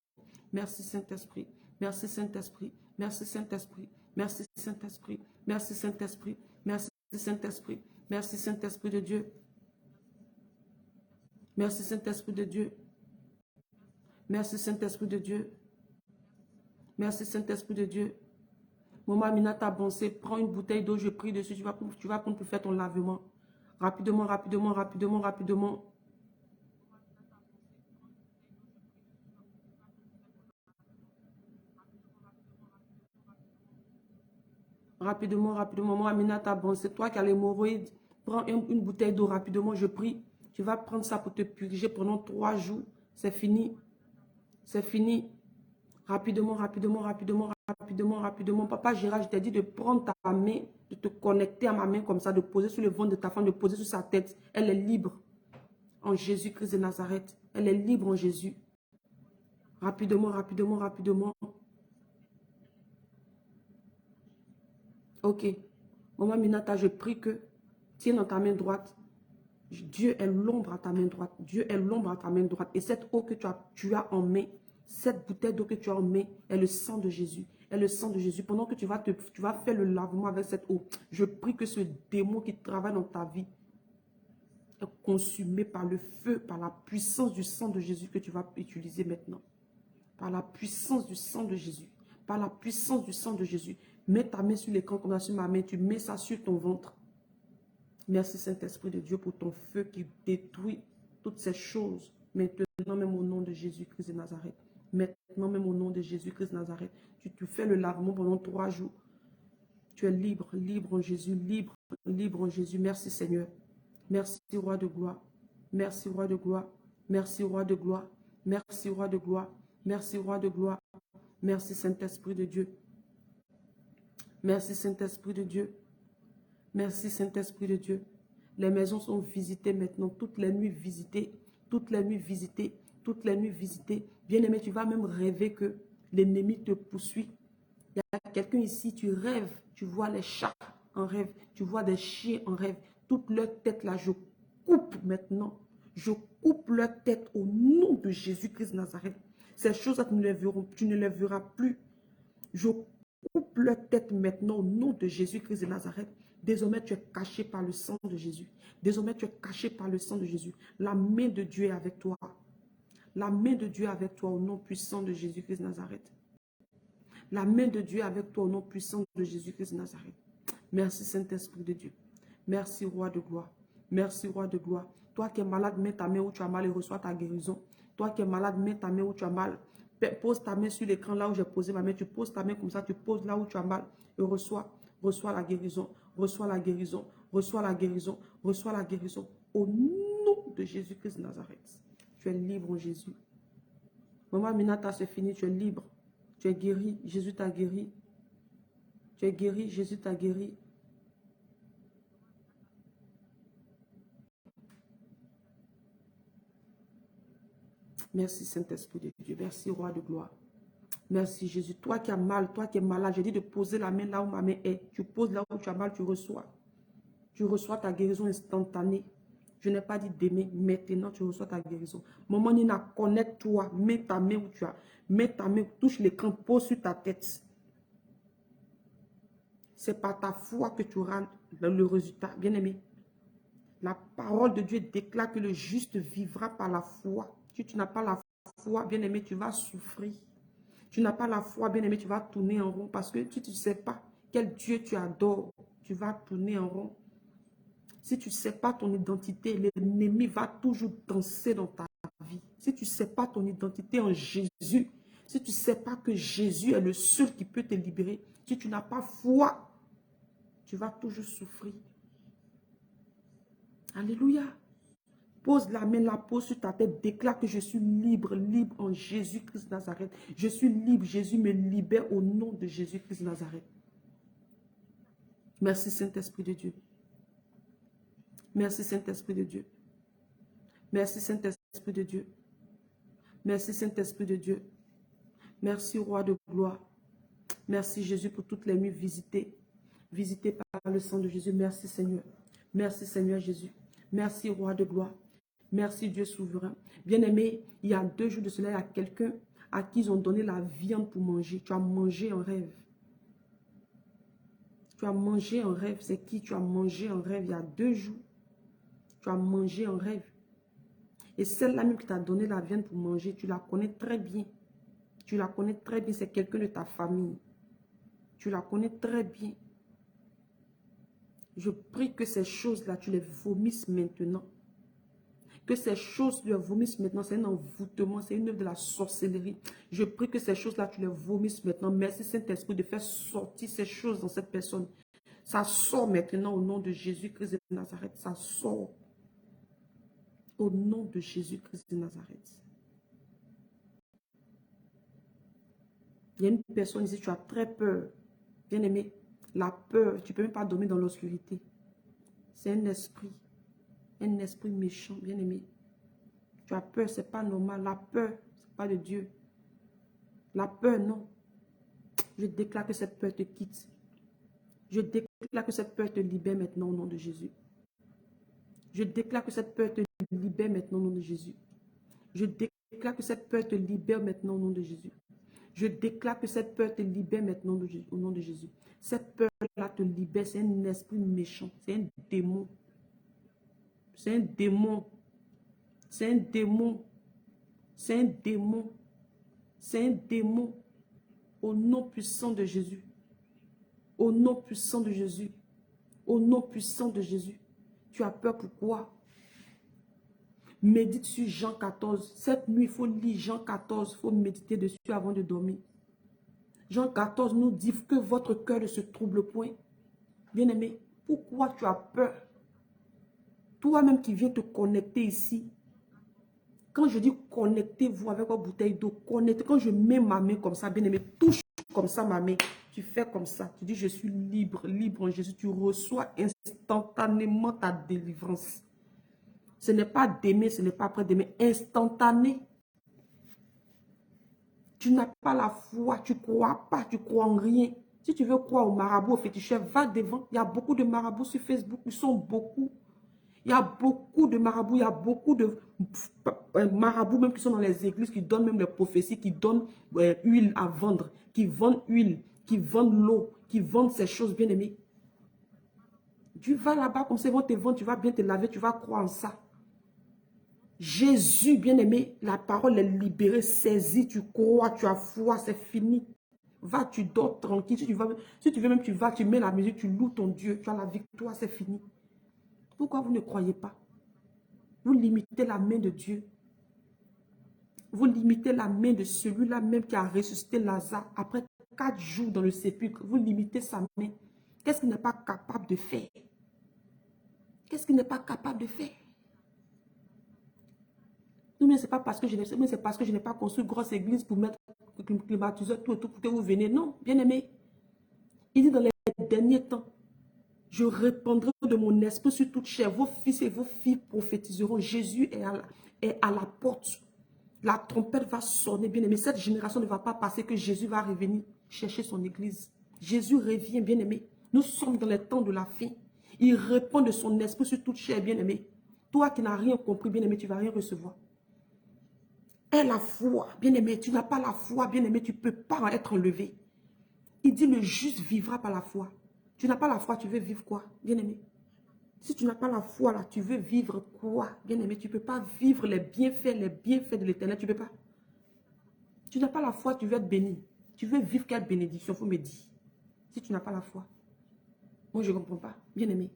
Merci Saint-Esprit. Merci Saint-Esprit. Merci Saint-Esprit. Merci Saint-Esprit. Merci Saint-Esprit. Merci Saint-Esprit. Merci Saint-Esprit de Dieu. Merci Saint-Esprit de Dieu. Merci Saint-Esprit de Dieu. Merci Saint-Esprit de Dieu. Maman Amina t'a avancé. Prends une bouteille d'eau, je prie dessus. Tu vas prendre pour faire ton lavement. Rapidement, rapidement, rapidement, rapidement. Rapidement, rapidement. Maman Amina t'a avancé. Toi qui as l'hémorroïde, prends une bouteille d'eau rapidement, je prie. Tu vas prendre ça pour te purger pendant 3 jours. C'est fini. C'est fini. Rapidement, rapidement, rapidement. rapidement, rapidement. Papa Gérard, je t'ai dit de prendre ta main, de te connecter à ma main comme ça, de poser sur le ventre de ta femme, de poser sur sa tête. Elle est libre en Jésus-Christ de Nazareth. Elle est libre en Jésus. Rapidement, rapidement, rapidement. Ok. Maman Minata, je prie que tiens dans ta main droite. Dieu est l'ombre à ta main droite. Dieu est l'ombre à ta main droite. Et cette eau que tu as en main, cette bouteille d'eau que tu as en main, est le sang de Jésus. Est le sang de Jésus. Pendant que tu vas faire le lavement avec cette eau, je prie que ce démon qui travaille dans ta vie est consumé par le feu, par la puissance du sang de Jésus que tu vas utiliser maintenant. Par la puissance du sang de Jésus. Par la puissance du sang de Jésus. Mets ta main sur l'écran comme ça sur ma main. Tu mets ça sur ton ventre. Merci Saint-Esprit de Dieu pour ton feu qui détruit toutes ces choses. Maintenant même au nom de Jésus-Christ de Nazareth. Maintenant même au nom de Jésus-Christ de Nazareth. Tu fais le lavement pendant 3 jours. Tu es libre, libre en Jésus, libre, libre en Jésus. Merci Seigneur. Merci Roi de gloire. Merci Roi de gloire. Merci Roi de gloire. Merci Roi de gloire. Merci Roi de gloire. Merci Saint-Esprit de Dieu. Merci Saint-Esprit de Dieu. Merci Saint-Esprit de Dieu. Les maisons sont visitées maintenant, toutes les nuits visitées, toutes les nuits visitées, toutes les nuits visitées. Bien-aimé, tu vas même rêver que l'ennemi te poursuit. Il y a quelqu'un ici, tu rêves, tu vois les chats en rêve, tu vois des chiens en rêve. Toute leur tête là, je coupe maintenant. Je coupe leur tête au nom de Jésus-Christ de Nazareth. Ces choses-là, tu ne les verras plus. Je coupe leur tête maintenant au nom de Jésus-Christ de Nazareth. Désormais, tu es caché par le sang de Jésus. Désormais, tu es caché par le sang de Jésus. La main de Dieu est avec toi. La main de Dieu est avec toi au nom puissant de Jésus-Christ de Nazareth. La main de Dieu est avec toi au nom puissant de Jésus-Christ de Nazareth. Merci Saint-Esprit de Dieu. Merci Roi de gloire. Merci Roi de gloire. Toi qui es malade, mets ta main où tu as mal et reçois ta guérison. Toi qui es malade, mets ta main où tu as mal. Pose ta main sur l'écran là où j'ai posé ma main. Tu poses ta main comme ça, tu poses là où tu as mal et reçois la guérison. Reçois la guérison. Reçois la guérison. Reçois la guérison. Au nom de Jésus-Christ de Nazareth. Tu es libre en Jésus. Maman Minata, c'est fini. Tu es libre. Tu es guéri. Jésus t'a guéri. Tu es guéri. Jésus t'a guéri. Merci Saint-Esprit de Dieu. Merci Roi de gloire. Merci Jésus. Toi qui as mal, toi qui es malade, j'ai dit de poser la main là où ma main est. Tu poses là où tu as mal, tu reçois. Tu reçois ta guérison instantanée. Je n'ai pas dit d'aimer. Maintenant, tu reçois ta guérison. Maman Nina, connecte-toi. Mets ta main où tu as. Mets ta main, touche l'écran, pose sur ta tête. C'est par ta foi que tu auras le résultat. Bien-aimé, la parole de Dieu déclare que le juste vivra par la foi. Si tu n'as pas la foi, bien-aimé, tu vas souffrir. Tu n'as pas la foi, bien-aimé, tu vas tourner en rond parce que si tu ne sais pas quel Dieu tu adores, tu vas tourner en rond. Si tu ne sais pas ton identité, l'ennemi va toujours danser dans ta vie. Si tu ne sais pas ton identité en Jésus, si tu ne sais pas que Jésus est le seul qui peut te libérer, si tu n'as pas foi, tu vas toujours souffrir. Alléluia. Pose la main, la pose sur ta tête, déclare que je suis libre, libre en Jésus-Christ de Nazareth. Je suis libre, Jésus me libère au nom de Jésus-Christ de Nazareth. Merci Saint-Esprit de Dieu. Merci Saint-Esprit de Dieu. Merci Saint-Esprit de Dieu. Merci Saint-Esprit de Dieu. Merci Roi de gloire. Merci Jésus pour toutes les nuits visitées. Visitées par le sang de Jésus. Merci Seigneur. Merci Seigneur Jésus. Merci Roi de gloire. Merci Dieu souverain. Bien-aimé, il y a 2 jours de cela, il y a quelqu'un à qui ils ont donné la viande pour manger. Tu as mangé en rêve. Tu as mangé en rêve. C'est qui tu as mangé en rêve il y a 2 jours? Tu as mangé en rêve. Et celle-là même qui t'a donné la viande pour manger, tu la connais très bien. Tu la connais très bien. C'est quelqu'un de ta famille. Tu la connais très bien. Je prie que ces choses-là, tu les vomisses maintenant. Que ces choses, tu les vomisses maintenant. C'est un envoûtement, c'est une œuvre de la sorcellerie. Je prie que ces choses-là, tu les vomisses maintenant. Merci Saint-Esprit de faire sortir ces choses dans cette personne. Ça sort maintenant au nom de Jésus-Christ de Nazareth. Ça sort au nom de Jésus-Christ de Nazareth. Il y a une personne ici, tu as très peur. Bien-aimé, la peur, tu ne peux même pas dormir dans l'obscurité. C'est un esprit méchant, bien-aimé. Tu as peur, ce n'est pas normal. La peur, ce n'est pas de Dieu. La peur, non. Je déclare que cette peur te quitte. Je déclare que cette peur te libère maintenant au nom de Jésus. Je déclare que cette peur te libère maintenant au nom de Jésus. Je déclare que cette peur te libère maintenant au nom de Jésus. Je déclare que cette peur te libère maintenant au nom de Jésus. Cette peur-là te libère, c'est un esprit méchant, c'est un démon. C'est un démon. C'est un démon. C'est un démon. C'est un démon. Au nom puissant de Jésus. Au nom puissant de Jésus. Au nom puissant de Jésus. Tu as peur pourquoi? Médite sur Jean 14. Cette nuit, il faut lire Jean 14. Il faut méditer dessus avant de dormir. Jean 14 nous dit que votre cœur ne se trouble point. Bien-aimé, pourquoi tu as peur? Toi-même qui viens te connecter ici. Quand je dis connectez-vous avec une bouteille d'eau, connectez. Quand je mets ma main comme ça, bien-aimé, touche comme ça ma main. Tu fais comme ça. Tu dis je suis libre, libre en Jésus. Tu reçois instantanément ta délivrance. Ce n'est pas d'aimer, ce n'est pas après d'aimer. Instantané. Tu n'as pas la foi, tu ne crois pas, tu crois en rien. Si tu veux croire au marabout, au féticheur, va devant. Il y a beaucoup de marabouts sur Facebook, ils sont beaucoup. Il y a beaucoup de marabouts, il y a beaucoup de marabouts même qui sont dans les églises, qui donnent même les prophéties, qui donnent huile à vendre, qui vendent huile, qui vendent l'eau, qui vendent ces choses bien aimées. Tu vas là-bas comme ça, ils vont te vendre, tu vas bien te laver, tu vas croire en ça. Jésus, bien-aimé, la parole est libérée, saisie, tu crois, tu as foi, c'est fini. Va, tu dors tranquille. Si tu veux même, tu vas, tu mets la musique, tu loues ton Dieu, tu as la victoire, c'est fini. Pourquoi vous ne croyez pas? Vous limitez la main de Dieu. Vous limitez la main de celui-là même qui a ressuscité Lazare après 4 jours dans le sépulcre. Vous limitez sa main. Qu'est-ce qu'il n'est pas capable de faire? Qu'est-ce qu'il n'est pas capable de faire? Non, mais ce n'est pas parce que je n'ai pas construit une grosse église pour mettre le climatiseur tout et tout pour que vous veniez. Non, bien aimé. Il dit dans les derniers temps, je répandrai de mon esprit sur toute chair. Vos fils et vos filles prophétiseront. Jésus est à la porte. La trompette va sonner, bien aimé. Cette génération ne va pas passer que Jésus va revenir chercher son église. Jésus revient, bien aimé. Nous sommes dans les temps de la fin. Il répand de son esprit sur toute chair, bien aimé. Toi qui n'as rien compris, bien aimé, tu ne vas rien recevoir. Aie la foi, bien-aimé. Tu n'as pas la foi, bien-aimé. Tu ne peux pas en être enlevé. Il dit le juste vivra par la foi. Tu n'as pas la foi, tu veux vivre quoi, bien-aimé? Si tu n'as pas la foi, là, tu veux vivre quoi, bien-aimé? Tu ne peux pas vivre les bienfaits de l'Éternel. Tu ne peux pas. Tu n'as pas la foi, tu veux être béni. Tu veux vivre quelle bénédiction, il faut me dire. Si tu n'as pas la foi. Moi, je ne comprends pas, bien-aimé.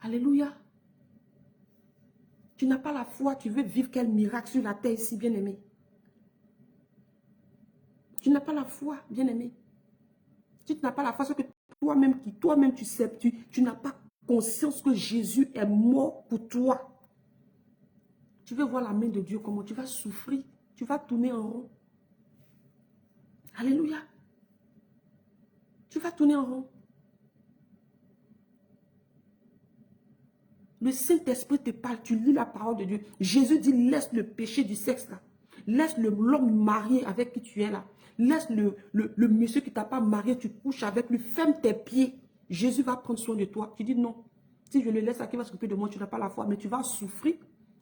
Alléluia. Tu n'as pas la foi, tu veux vivre quel miracle sur la terre ici, bien-aimé. Tu n'as pas la foi, bien-aimé. Si tu n'as pas la foi, c'est que toi-même tu sais, tu n'as pas conscience que Jésus est mort pour toi. Tu veux voir la main de Dieu comment tu vas souffrir, tu vas tourner en rond. Alléluia. Tu vas tourner en rond. Le Saint-Esprit te parle, tu lis la parole de Dieu. Jésus dit, laisse le péché du sexe là. Laisse l'homme marié avec qui tu es là. Laisse le monsieur qui ne t'a pas marié, tu couches avec lui. Ferme tes pieds. Jésus va prendre soin de toi. Tu dis non. Si je le laisse à qui va s'occuper de moi, tu n'as pas la foi. Mais tu vas souffrir.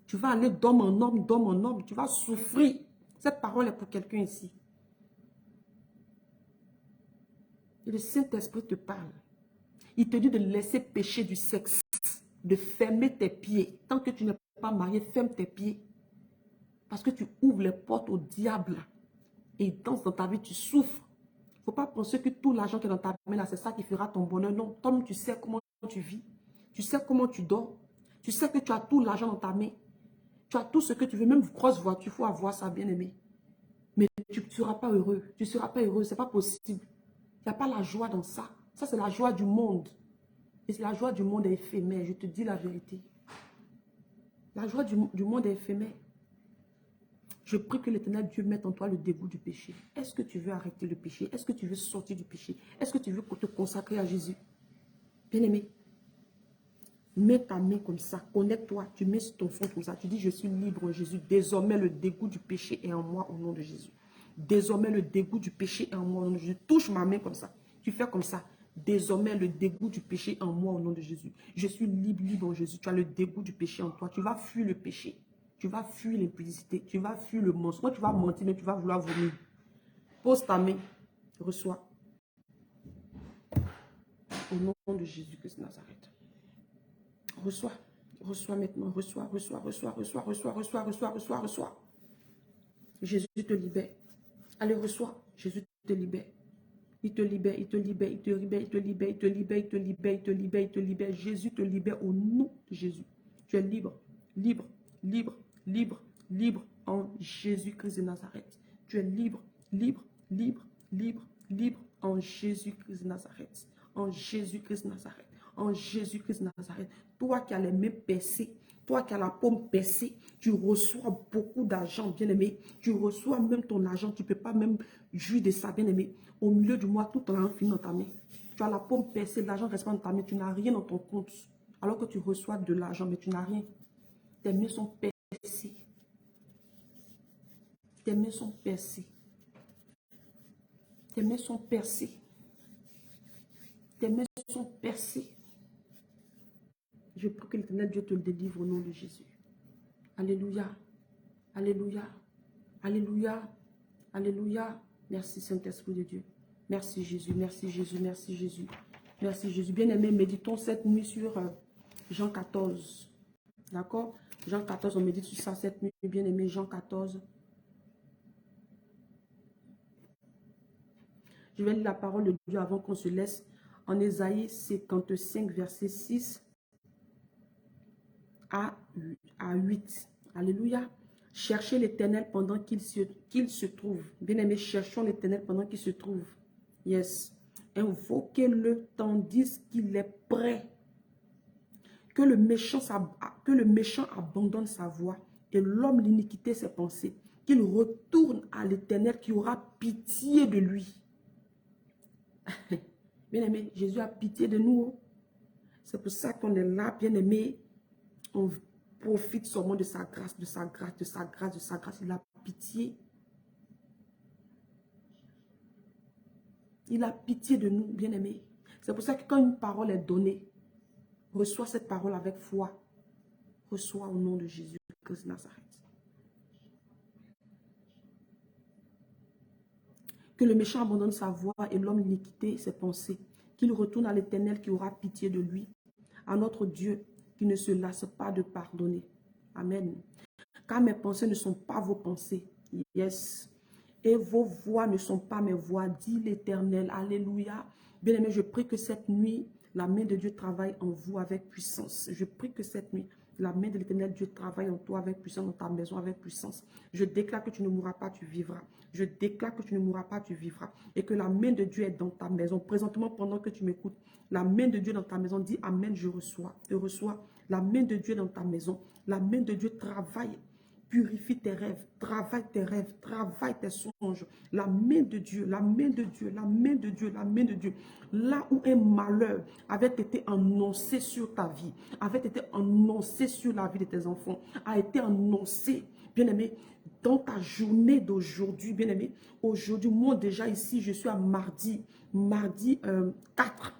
Tu vas aller d'homme en homme, d'homme en homme. Tu vas souffrir. Cette parole est pour quelqu'un ici. Et le Saint-Esprit te parle. Il te dit de laisser pécher du sexe. De fermer tes pieds. Tant que tu n'es pas marié, ferme tes pieds. Parce que tu ouvres les portes au diable. Et il danse dans ta vie, tu souffres. Il ne faut pas penser que tout l'argent qui est dans ta main, c'est ça qui fera ton bonheur. Non, toi tu sais comment tu vis. Tu sais comment tu dors. Tu sais que tu as tout l'argent dans ta main. Tu as tout ce que tu veux, même une grosse voiture, il faut avoir ça, bien aimé. Mais tu ne seras pas heureux. Tu ne seras pas heureux, ce n'est pas possible. Il n'y a pas la joie dans ça. Ça, c'est la joie du monde. Et la joie du monde est éphémère, je te dis la vérité. La joie du monde est éphémère. Je prie que l'Éternel Dieu mette en toi le dégoût du péché. Est-ce que tu veux arrêter le péché? Est-ce que tu veux sortir du péché? Est-ce que tu veux te consacrer à Jésus? Bien-aimé, mets ta main comme ça, connecte-toi, tu mets ton front comme ça, tu dis je suis libre en Jésus. Désormais le dégoût du péché est en moi au nom de Jésus. Désormais le dégoût du péché est en moi au nom de Jésus. Touche ma main comme ça, tu fais comme ça. Désormais le dégoût du péché est en moi au nom de Jésus. Je suis libre, libre en Jésus. Tu as le dégoût du péché en toi. Tu vas fuir le péché. Tu vas fuir l'impudicité. Tu vas fuir le mensonge. Quand tu vas mentir, mais tu vas vouloir vomir. Pose ta main. Reçois. Au nom de Jésus-Christ de Nazareth. Reçois. Reçois maintenant. Reçois, reçois, reçois, reçois, reçois, reçois, reçois, reçois, reçois. Jésus te libère. Allez, reçois. Jésus te libère. Il te libère, il te libère, il te libère, il te libère, il te libère, il te libère, il te libère, il te libère. Jésus te libère au nom de Jésus. Tu es libre, libre, libre, libre, libre en Jésus-Christ de Nazareth. Tu es libre, libre, libre, libre, libre en Jésus-Christ de Nazareth. En Jésus-Christ de Nazareth. En Jésus-Christ de Nazareth. Toi qui as les mains percées, toi qui as la paume percée, tu reçois beaucoup d'argent, bien-aimé. Tu reçois même ton argent, tu ne peux pas même jouir de ça, bien-aimé. Au milieu du mois, tout l'argent finit dans ta main. Tu as la paume percée, l'argent reste pas dans ta main, tu n'as rien dans ton compte. Alors que tu reçois de l'argent, mais tu n'as rien. Tes mains sont percées. Tes mains sont percées. Tes mains sont percées. Tes mains sont percées. Je prie que l'Éternel Dieu te le délivre au nom de Jésus. Alléluia. Alléluia. Alléluia. Alléluia. Merci Saint-Esprit de Dieu. Merci Jésus. Merci Jésus. Merci Jésus. Merci Jésus. Bien-aimé, méditons cette nuit sur Jean 14. D'accord? Jean 14, on médite sur ça cette nuit. Bien-aimé, Jean 14. Je vais lire la parole de Dieu avant qu'on se laisse. En Ésaïe 55, verset 6 à 8. Alléluia. Cherchez l'Éternel pendant qu'il se trouve. Bien-aimé, cherchons l'Éternel pendant qu'il se trouve. Yes. Invoquez-le tandis qu'il est prêt. Que le méchant abandonne sa voie et l'homme l'iniquité ses pensées. Qu'il retourne à l'Éternel qui aura pitié de lui. Bien-aimé, Jésus a pitié de nous. C'est pour ça qu'on est là, bien-aimé. On profite seulement de sa grâce, de sa grâce, de sa grâce, de sa grâce. Il a pitié. Il a pitié de nous, bien-aimés. C'est pour ça que quand une parole est donnée, reçois cette parole avec foi. Reçois au nom de Jésus-Christ de Nazareth. Que le méchant abandonne sa voie et l'homme l'iniquité ses pensées. Qu'il retourne à l'Éternel qui aura pitié de lui. À notre Dieu qui ne se lasse pas de pardonner. Amen. Car mes pensées ne sont pas vos pensées. Yes. Et vos voix ne sont pas mes voix, dit l'Éternel. Alléluia. Bien-aimé, je prie que cette nuit, la main de Dieu travaille en vous avec puissance. Je prie que cette nuit, la main de l'Éternel Dieu travaille en toi avec puissance, dans ta maison avec puissance. Je déclare que tu ne mourras pas, tu vivras. Je déclare que tu ne mourras pas, tu vivras. Et que la main de Dieu est dans ta maison. Présentement, pendant que tu m'écoutes, la main de Dieu dans ta maison, dis Amen, je reçois. Je reçois la main de Dieu dans ta maison. La main de Dieu travaille. Purifie tes rêves, travaille tes songes. La main de Dieu, la main de Dieu, la main de Dieu, la main de Dieu. Là où un malheur avait été annoncé sur ta vie, avait été annoncé sur la vie de tes enfants, a été annoncé, bien-aimé, dans ta journée d'aujourd'hui, bien-aimé. Aujourd'hui, moi déjà ici, je suis à mardi 4.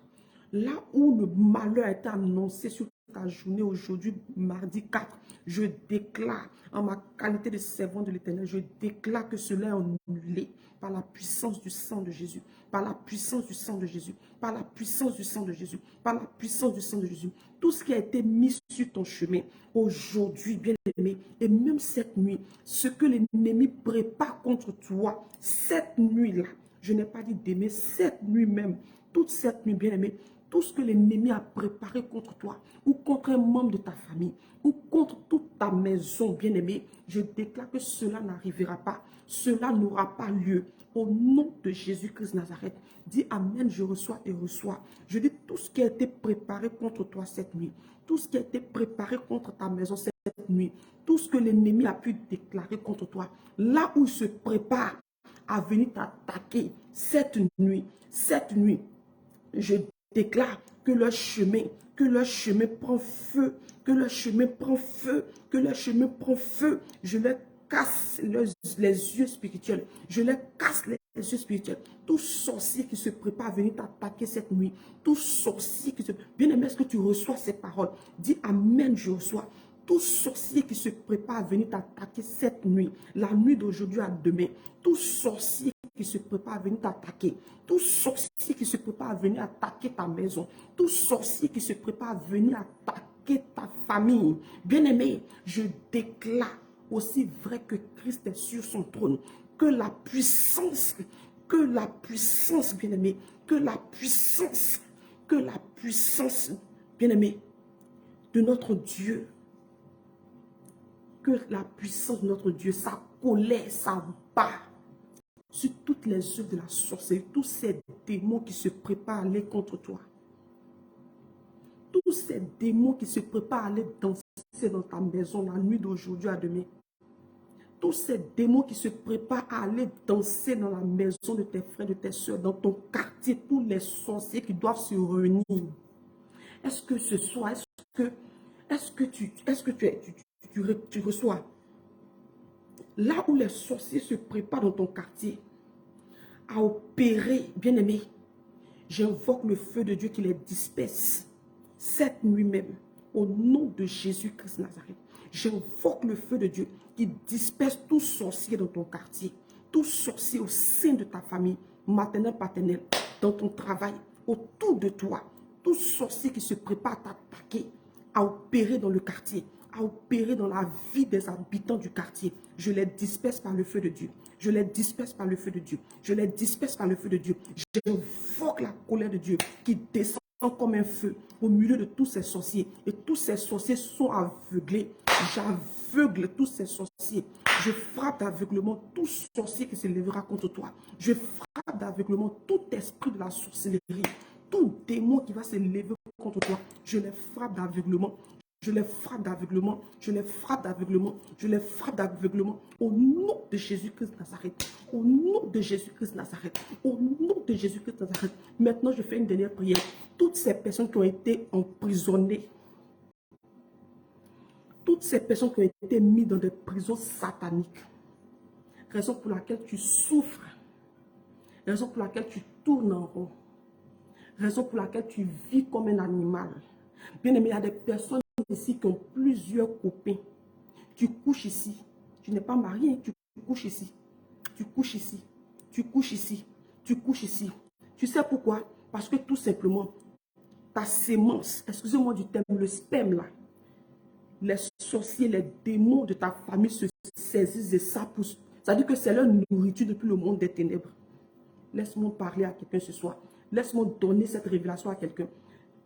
Là où le malheur a été annoncé sur ta journée aujourd'hui, mardi 4, je déclare, en ma qualité de servant de l'Éternel, je déclare que cela est annulé par la puissance du sang de Jésus, par la puissance du sang de Jésus, par la puissance du sang de Jésus, par la puissance du sang de Jésus. Tout ce qui a été mis sur ton chemin aujourd'hui, bien-aimé, et même cette nuit, ce que l'ennemi prépare contre toi, cette nuit-là, je n'ai pas dit d'aimer, cette nuit même, toute cette nuit, bien-aimé, tout ce que l'ennemi a préparé contre toi, ou contre un membre de ta famille, ou contre toute ta maison, bien-aimé, je déclare que cela n'arrivera pas, cela n'aura pas lieu. Au nom de Jésus-Christ de Nazareth, dis Amen, je reçois et reçois. Je dis tout ce qui a été préparé contre toi cette nuit, tout ce qui a été préparé contre ta maison, cette cette nuit. Tout ce que l'ennemi a pu déclarer contre toi, là où il se prépare à venir t'attaquer cette nuit, je déclare que leur chemin prend feu, que leur chemin prend feu, que leur chemin prend feu. Je leur casse les yeux spirituels. Je leur casse les yeux spirituels. Tout sorcier qui se prépare à venir t'attaquer cette nuit, tout sorcier qui se... Bien-aimé, est-ce que tu reçois ces paroles? Dis Amen, je reçois. Tout sorcier qui se prépare à venir t'attaquer cette nuit, la nuit d'aujourd'hui à demain, tout sorcier qui se prépare à venir t'attaquer, tout sorcier qui se prépare à venir attaquer ta maison, tout sorcier qui se prépare à venir attaquer ta famille. Bien-aimé, je déclare, aussi vrai que Christ est sur son trône, que la puissance, bien-aimé, que la puissance, bien-aimé, de notre Dieu, que la puissance de notre Dieu, sa colère, sa bat sur toutes les œuvres de la sorcellerie, tous ces démons qui se préparent à aller contre toi. Tous ces démons qui se préparent à aller danser dans ta maison la nuit d'aujourd'hui à demain. Tous ces démons qui se préparent à aller danser dans la maison de tes frères, de tes soeurs, dans ton quartier, tous les sorciers qui doivent se réunir. Est-ce que ce soir, est-ce que tu reçois? Là où les sorciers se préparent dans ton quartier à opérer, bien-aimé, j'invoque le feu de Dieu qui les disperse cette nuit même, au nom de Jésus-Christ Nazareth. J'invoque le feu de Dieu qui disperse tout sorcier dans ton quartier, tout sorcier au sein de ta famille, maternelle, paternelle, dans ton travail, autour de toi, tout sorcier qui se prépare à t'attaquer, à opérer dans le quartier, à opérer dans la vie des habitants du quartier. Je les disperse par le feu de Dieu. Je les disperse par le feu de Dieu. Je les disperse par le feu de Dieu. J'invoque la colère de Dieu qui descend comme un feu au milieu de tous ces sorciers. Et tous ces sorciers sont aveuglés. J'aveugle tous ces sorciers. Je frappe d'aveuglement tout sorcier qui se lèvera contre toi. Je frappe d'aveuglement tout esprit de la sorcellerie. Tout démon qui va se lever contre toi. Je les frappe d'aveuglement. Je les frappe d'aveuglement, je les frappe d'aveuglement, je les frappe d'aveuglement au nom de Jésus-Christ Nazareth. Au nom de Jésus-Christ Nazareth. Au nom de Jésus-Christ Nazareth. Maintenant, je fais une dernière prière. Toutes ces personnes qui ont été emprisonnées, toutes ces personnes qui ont été mises dans des prisons sataniques, raison pour laquelle tu souffres, raison pour laquelle tu tournes en rond, raison pour laquelle tu vis comme un animal. Bien aimé, il y a des personnes ici qui ont plusieurs copains. Tu couches ici, tu n'es pas marié, tu couches ici, tu couches ici, tu couches ici, tu couches ici. Tu sais pourquoi? Parce que tout simplement, ta sémence, excusez-moi du terme, le sperme là, les sorciers, les démons de ta famille se saisissent de ça pousse. Ça veut dire que c'est leur nourriture depuis le monde des ténèbres. Laisse-moi parler à quelqu'un ce soir. Laisse-moi donner cette révélation à quelqu'un.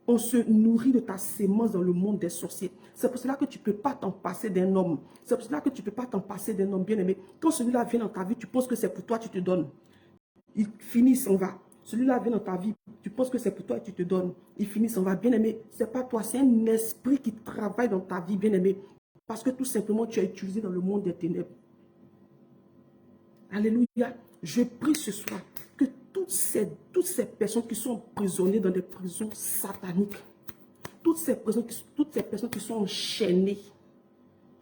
On se nourrit de ta sémence dans le monde des sorciers. C'est pour cela que tu ne peux pas t'en passer d'un homme. C'est pour cela que tu ne peux pas t'en passer d'un homme bien-aimé. Quand celui-là vient dans ta vie, tu penses que c'est pour toi, tu te donnes. Il finit, il s'en va. Celui-là vient dans ta vie, tu penses que c'est pour toi et tu te donnes. Il finit, il s'en va. Bien-aimé, ce n'est pas toi, c'est un esprit qui travaille dans ta vie, bien-aimé. Parce que tout simplement, tu as utilisé dans le monde des ténèbres. Alléluia. Je prie ce soir que toutes ces personnes qui sont emprisonnées dans des prisons sataniques, toutes ces personnes qui sont enchaînées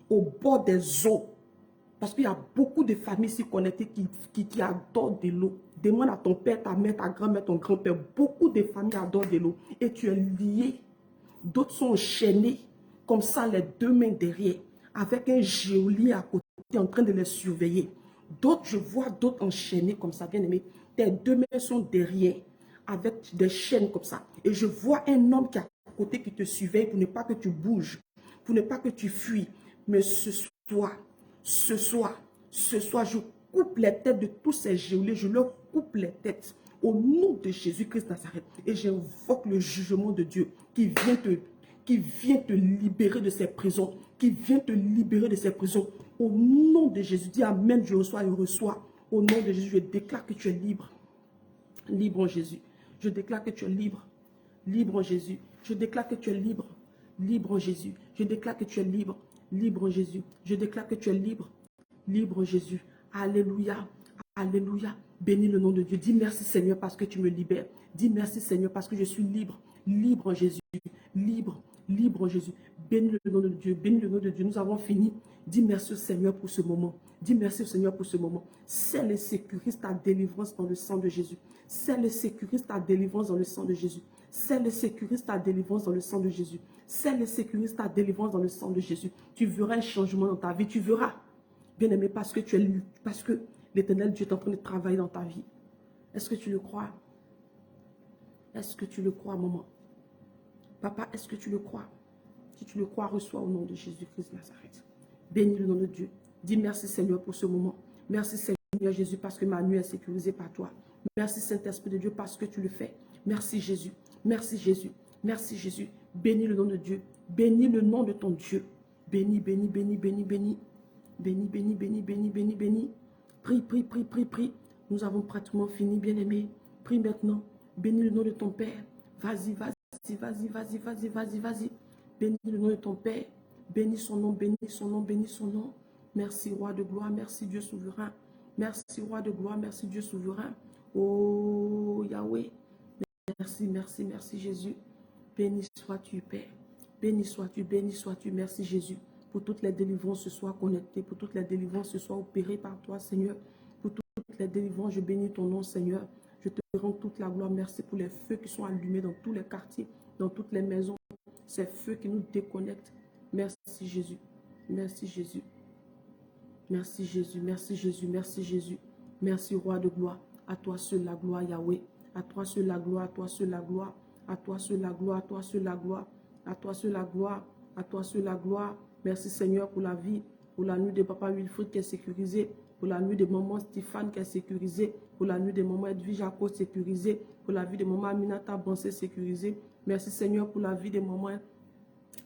au bord des eaux, parce qu'il y a beaucoup de familles ici connectées qui adorent de l'eau. Demande à ton père, ta mère, ta grand-mère, ton grand-père. Beaucoup de familles adorent de l'eau. Et tu es lié. D'autres sont enchaînés comme ça, les deux mains derrière, avec un geôlier à côté en train de les surveiller. D'autres, je vois d'autres enchaînés comme ça, bien aimé. Tes deux mains sont derrière, avec des chaînes comme ça. Et je vois un homme qui est à côté qui te surveille pour ne pas que tu bouges, pour ne pas que tu fuis. Mais ce soir, je coupe les têtes de tous ces geôliers, je leur coupe les têtes au nom de Jésus-Christ Nazareth. Et j'invoque le jugement de Dieu qui vient te libérer de ces prisons, qui vient te libérer de ces prisons. Au nom de Jésus, dis Amen, je reçois et reçois. Au nom de Jésus, je déclare que tu es libre. Libre en Jésus. Je déclare que tu es libre. Libre en Jésus. Je déclare que tu es libre. Libre en Jésus. Je déclare que tu es libre. libre Jésus. Je déclare que tu es libre, libre Jésus. Alléluia, alléluia. Bénis le nom de Dieu. Dis merci Seigneur parce que tu me libères. Dis merci Seigneur parce que je suis libre, libre Jésus, libre, libre Jésus. Bénis le nom de Dieu, bénis le nom de Dieu. Nous avons fini. Dis merci au Seigneur pour ce moment. Dis merci au Seigneur pour ce moment. Scelle et sécurise ta délivrance dans le sang de Jésus. Scelle et sécurise ta délivrance dans le sang de Jésus. Scelle et sécurise ta délivrance dans le sang de Jésus. Scelle et sécurise ta délivrance dans le sang de Jésus. Tu verras un changement dans ta vie. Tu verras, bien-aimé, parce que l'Éternel Dieu est en train de travailler dans ta vie. Est-ce que tu le crois? Est-ce que tu le crois, maman? Papa, est-ce que tu le crois? Si tu le crois, reçois au nom de Jésus-Christ de Nazareth. Bénis le nom de Dieu. Dis merci Seigneur pour ce moment. Merci Seigneur Jésus parce que ma nuit est sécurisée par toi. Merci Saint-Esprit de Dieu parce que tu le fais. Merci Jésus. Merci Jésus. Merci Jésus. Bénis le nom de Dieu. Bénis le nom de ton Dieu. Bénis, bénis, bénis, bénis, bénis. Bénis, bénis, bénis, bénis, bénis, bénis. Prie, prie, prie, prie, prie. Nous avons pratiquement fini, bien-aimé. Prie maintenant. Bénis le nom de ton Père. Vas-y, vas-y, vas-y, vas-y, vas-y, vas-y, vas-y. Bénis le nom de ton Père. Bénis son nom, bénis son nom, bénis son nom. Merci, roi de gloire. Merci, Dieu souverain. Merci, roi de gloire. Merci, Dieu souverain. Oh, Yahweh. Merci, merci, merci, Jésus. Béni sois-tu, Père. Béni sois-tu, béni sois-tu. Merci, Jésus. Pour toutes les délivrances, ce soit connectées. Pour toutes les délivrances, ce soit opérées par toi, Seigneur. Pour toutes les délivrances, je bénis ton nom, Seigneur. Je te rends toute la gloire. Merci pour les feux qui sont allumés dans tous les quartiers, dans toutes les maisons. Ces feux qui nous déconnectent. Merci, Jésus. Merci, Jésus. Merci, Jésus. Merci, Jésus. Merci, Jésus. Merci, roi de gloire. À toi seul la gloire, Yahweh. À toi seul la gloire, à toi seul la gloire. À toi seul la gloire, à toi seul la gloire. À toi seul la gloire, à toi seul la gloire. Merci, Seigneur, pour la vie, pour la nuit de Papa Wilfried qui est sécurisée, pour la nuit de maman Stéphane qui est sécurisée, pour la nuit de maman Edwige Jaco sécurisée, pour la vie de maman Aminata Bansé sécurisée. Merci, Seigneur, pour la vie de maman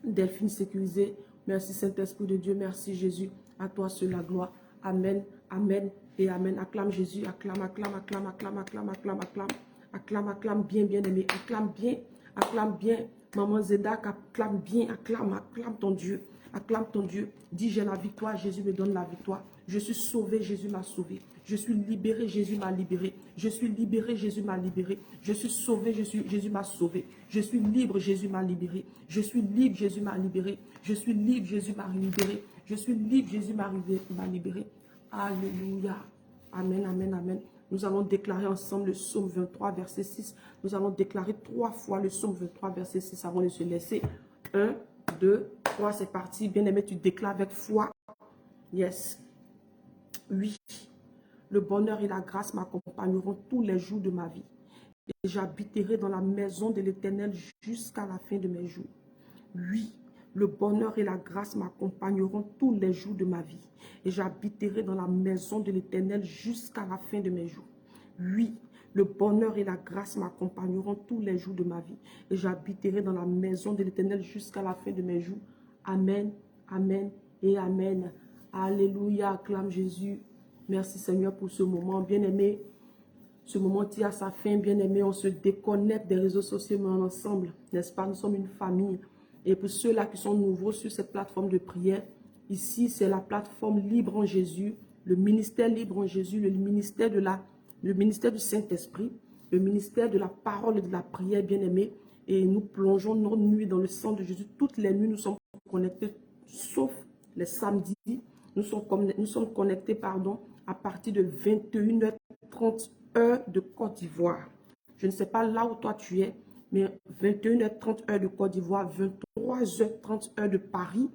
Delphine sécurisée. Merci, Saint-Esprit de Dieu. Merci, Jésus. À toi seul la gloire. Amen, amen et amen. Acclame Jésus, acclame, acclame, acclame, acclame, acclame, acclame, acclame. Acclame, acclame bien, bien aimé. Acclame bien. Maman Zédak, acclame bien, acclame, acclame ton Dieu. Acclame ton Dieu. Dis, j'ai la victoire, Jésus me donne la victoire. Je suis sauvé, Jésus m'a sauvé. Je suis libéré, Jésus m'a libéré. Je suis libéré, Jésus m'a libéré. Je suis sauvé, Jésus m'a sauvé. Je suis libre, Jésus m'a libéré. Je suis libre, Jésus m'a libéré. Je suis libre, Jésus m'a libéré. Je suis libre, Jésus m'a libéré. Alléluia. Amen, amen, amen. Nous allons déclarer ensemble le psaume 23, verset 6. Nous allons déclarer 3 fois le psaume 23, verset 6 avant de se laisser. 1, 2, 3, c'est parti. Bien-aimé, tu déclares avec foi. Yes. Oui. Le bonheur et la grâce m'accompagneront tous les jours de ma vie. Et j'habiterai dans la maison de l'Éternel jusqu'à la fin de mes jours. Oui. Le bonheur et la grâce m'accompagneront tous les jours de ma vie. Et j'habiterai dans la maison de l'Éternel jusqu'à la fin de mes jours. Oui, le bonheur et la grâce m'accompagneront tous les jours de ma vie. Et j'habiterai dans la maison de l'Éternel jusqu'à la fin de mes jours. Amen, amen et amen. Alléluia, acclame Jésus. Merci Seigneur pour ce moment, bien-aimé. Ce moment tire à sa fin, bien-aimé. On se déconnecte des réseaux sociaux, mais ensemble, n'est-ce pas? Nous sommes une famille. Et pour ceux-là qui sont nouveaux sur cette plateforme de prière, ici, c'est la plateforme Libre en Jésus, le ministère Libre en Jésus, le ministère du Saint-Esprit, le ministère de la parole et de la prière, bien-aimé. Et nous plongeons nos nuits dans le sang de Jésus. Toutes les nuits, nous sommes connectés, sauf les samedis. Nous sommes connectés, à partir de 21h30 heure de Côte d'Ivoire. Je ne sais pas là où toi tu es, mais 21h30 heure de Côte d'Ivoire, 23h30 heure de Paris.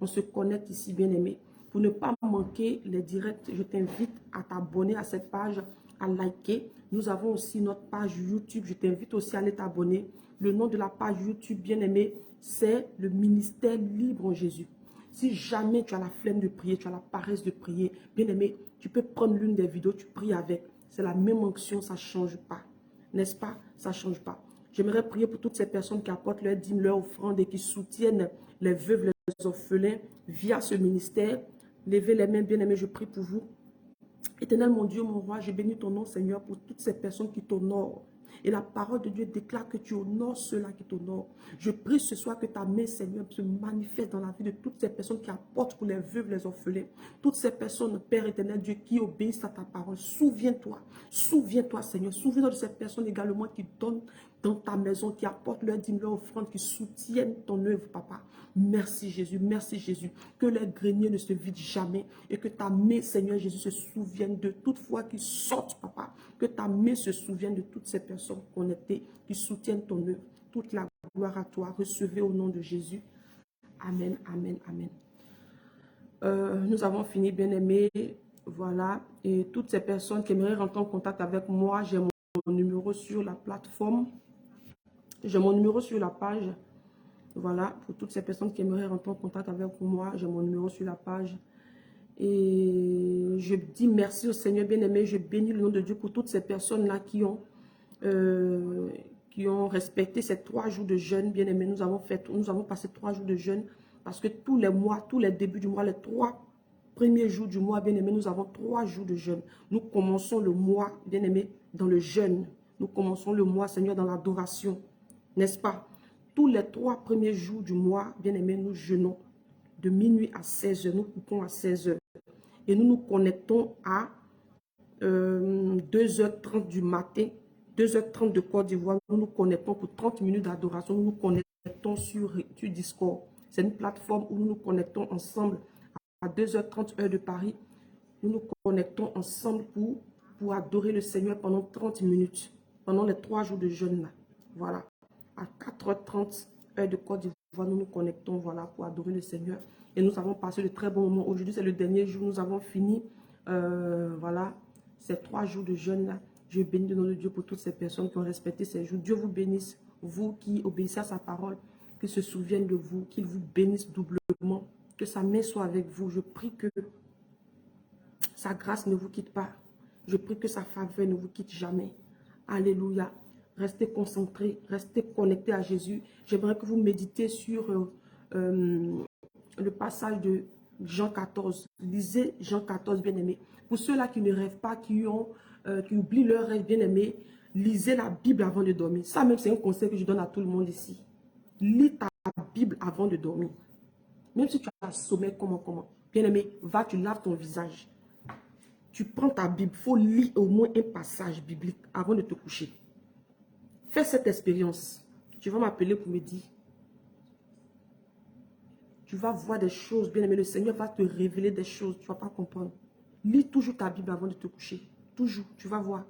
On se connecte ici, bien-aimé. Pour ne pas manquer les directs, je t'invite à t'abonner à cette page, à liker. Nous avons aussi notre page YouTube. Je t'invite aussi à aller t'abonner. Le nom de la page YouTube, bien-aimé, c'est le ministère Libre en Jésus. Si jamais tu as la flemme de prier, tu as la paresse de prier, bien-aimé, tu peux prendre l'une des vidéos, tu pries avec. C'est la même onction, ça ne change pas. N'est-ce pas? Ça ne change pas. J'aimerais prier pour toutes ces personnes qui apportent leur dîme, leur offrande et qui soutiennent les veuves, les orphelins via ce ministère. Levez les mains, bien-aimés, je prie pour vous. Éternel, mon Dieu, mon roi, je bénis ton nom, Seigneur, pour toutes ces personnes qui t'honorent Et la parole de Dieu déclare que tu honores ceux-là qui t'honorent. Je prie ce soir que ta main, Seigneur, se manifeste dans la vie de toutes ces personnes qui apportent pour les veuves, les orphelins. Toutes ces personnes, Père éternel, Dieu, qui obéissent à ta parole. Souviens-toi, Seigneur. Souviens-toi de ces personnes également qui donnent dans ta maison, qui apportent leur dîme, leur offrande, qui soutiennent ton œuvre, Papa. Merci Jésus, merci Jésus. Que les greniers ne se vident jamais et que ta main, Seigneur Jésus, se souvienne de toute fois qu'ils sortent, Papa. Que ta main se souvienne de toutes ces personnes connectées qui soutiennent ton œuvre. Toute la gloire à toi. Recevez au nom de Jésus. Amen, amen, amen. Nous avons fini, bien-aimés. Voilà. Et toutes ces personnes qui aimeraient rentrer en contact avec moi, j'ai mon numéro sur la plateforme. J'ai mon numéro sur la page. Voilà, pour toutes ces personnes qui aimeraient rentrer en contact avec moi, j'ai mon numéro sur la page. Et je dis merci au Seigneur bien-aimé. Je bénis le nom de Dieu pour toutes ces personnes-là qui ont respecté ces 3 jours de jeûne. Bien-aimé, nous avons passé 3 jours de jeûne parce que tous les mois, tous les débuts du mois, les 3 premiers jours du mois, bien-aimé, nous avons 3 jours de jeûne. Nous commençons le mois, bien-aimé, dans le jeûne. Nous commençons le mois, Seigneur, dans l'adoration. N'est-ce pas? Tous les 3 premiers jours du mois, bien-aimés, nous jeûnons de minuit à 16 h. Nous coupons à 16 h. Et nous nous connectons à 2h30 du matin, 2h30 de Côte d'Ivoire. Nous nous connectons pour 30 minutes d'adoration. Nous nous connectons sur Discord. C'est une plateforme où nous nous connectons ensemble à 2h30 heure de Paris. Nous nous connectons ensemble pour adorer le Seigneur pendant 30 minutes, pendant les 3 jours de jeûne là. Voilà. À 4h30 heure de Côte d'Ivoire, nous nous connectons, voilà, pour adorer le Seigneur. Et nous avons passé de très bons moments. Aujourd'hui, c'est le dernier jour. Nous avons fini, voilà, ces 3 jours de jeûne là. Je bénis le nom de Dieu pour toutes ces personnes qui ont respecté ces jours. Dieu vous bénisse, vous qui obéissez à sa parole, qu'il se souvienne de vous, qu'il vous bénisse doublement, que sa main soit avec vous. Je prie que sa grâce ne vous quitte pas. Je prie que sa faveur ne vous quitte jamais. Alléluia. Restez concentrés, restez connectés à Jésus. J'aimerais que vous méditez sur le passage de Jean 14. Lisez Jean 14, bien-aimé. Pour ceux-là qui ne rêvent pas, qui oublient leur rêve, bien-aimé, lisez la Bible avant de dormir. Ça même, c'est un conseil que je donne à tout le monde ici. Lis ta Bible avant de dormir. Même si tu as un sommeil, comment. Bien-aimé, va, tu laves ton visage. Tu prends ta Bible, il faut lire au moins un passage biblique avant de te coucher. Fais cette expérience. Tu vas m'appeler pour me dire. Tu vas voir des choses, bien aimé. Le Seigneur va te révéler des choses. Tu ne vas pas comprendre. Lis toujours ta Bible avant de te coucher. Toujours. Tu vas voir.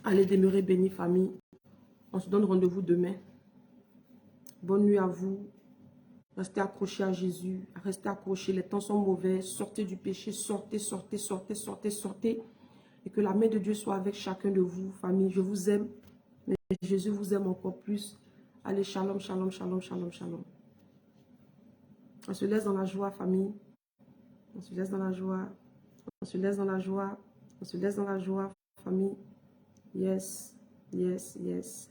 Allez demeurer béni, famille. On se donne rendez-vous demain. Bonne nuit à vous. Restez accrochés à Jésus. Restez accrochés. Les temps sont mauvais. Sortez du péché. Sortez. Et que la main de Dieu soit avec chacun de vous, famille. Je vous aime. Mais Jésus vous aime encore plus. Allez, shalom, shalom, shalom, shalom, shalom. On se laisse dans la joie, famille. On se laisse dans la joie. On se laisse dans la joie. On se laisse dans la joie, famille. Yes, yes, yes.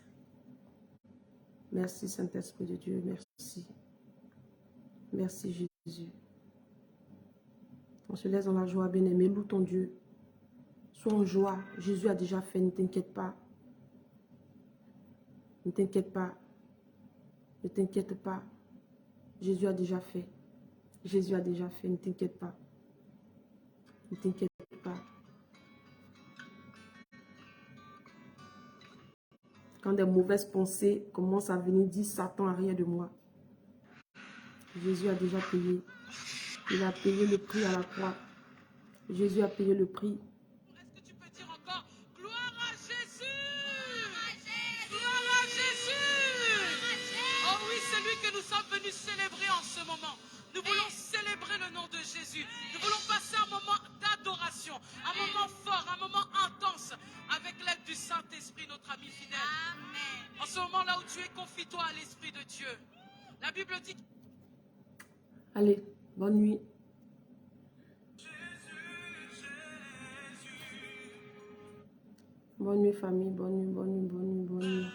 Merci, Saint-Esprit de Dieu. Merci. Merci, Jésus. On se laisse dans la joie, bien-aimé. Loue ton Dieu. Sois en joie. Jésus a déjà fait. Ne t'inquiète pas. Ne t'inquiète pas. Ne t'inquiète pas. Jésus a déjà fait. Jésus a déjà fait. Ne t'inquiète pas. Ne t'inquiète pas. Quand des mauvaises pensées commencent à venir, dis Satan n'a rien de moi. Jésus a déjà payé. Il a payé le prix à la croix. Jésus a payé le prix. Est-ce que tu peux dire encore gloire à Jésus? Gloire à Jésus! Oh oui, c'est lui que nous sommes venus célébrer en ce moment. Nous voulons célébrer le nom de Jésus. Nous voulons passer un moment d'adoration, un moment fort, un moment intense avec l'aide du Saint-Esprit, notre ami fidèle. Amen. En ce moment-là où tu es, confie-toi à l'Esprit de Dieu. La Bible dit... Allez, bonne nuit. Bonne nuit, famille. Bonne nuit, bonne nuit, bonne nuit, bonne nuit.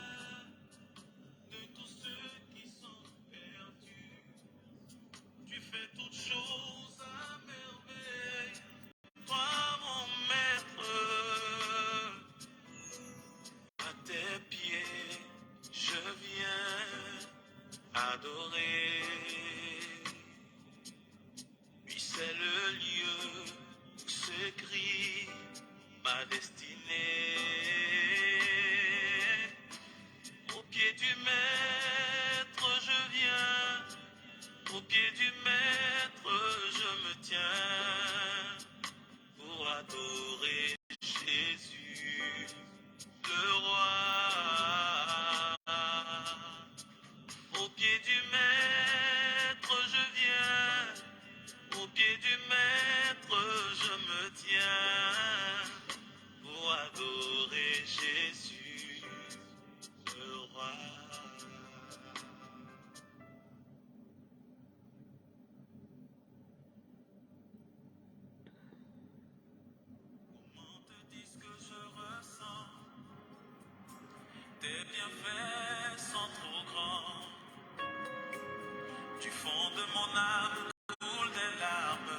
mon âme coule des larmes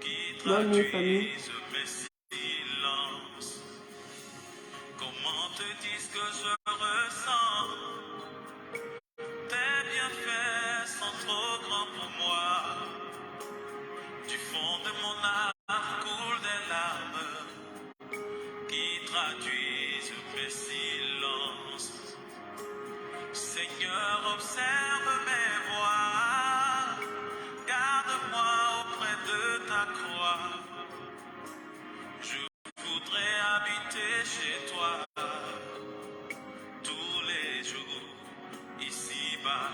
qui Bonne nuit, famille. traduisent mes silences. Comment te dire ce que je ressens? Tes bienfaits sont trop grands pour moi. Du fond de mon âme coulent des larmes qui traduisent mes silences. Seigneur, observe mes voies, garde-moi auprès de ta croix. Je voudrais habiter chez toi tous les jours ici-bas.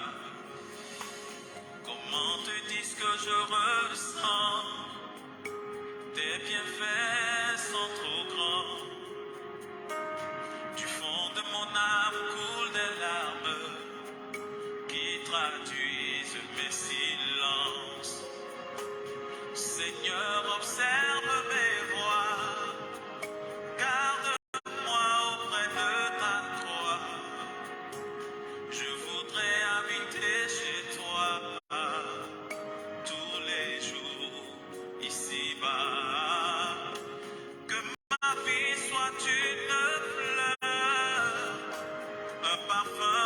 Comment te dire ce que je ressens? Tes bienfaits sont trop grands. Du fond de mon âme coulent des larmes qui traduisent mes silences. Seigneur, observe mes voies, garde-moi auprès de ta croix. Je voudrais habiter chez toi tous les jours ici-bas. Que ma vie soit une fleur, un parfum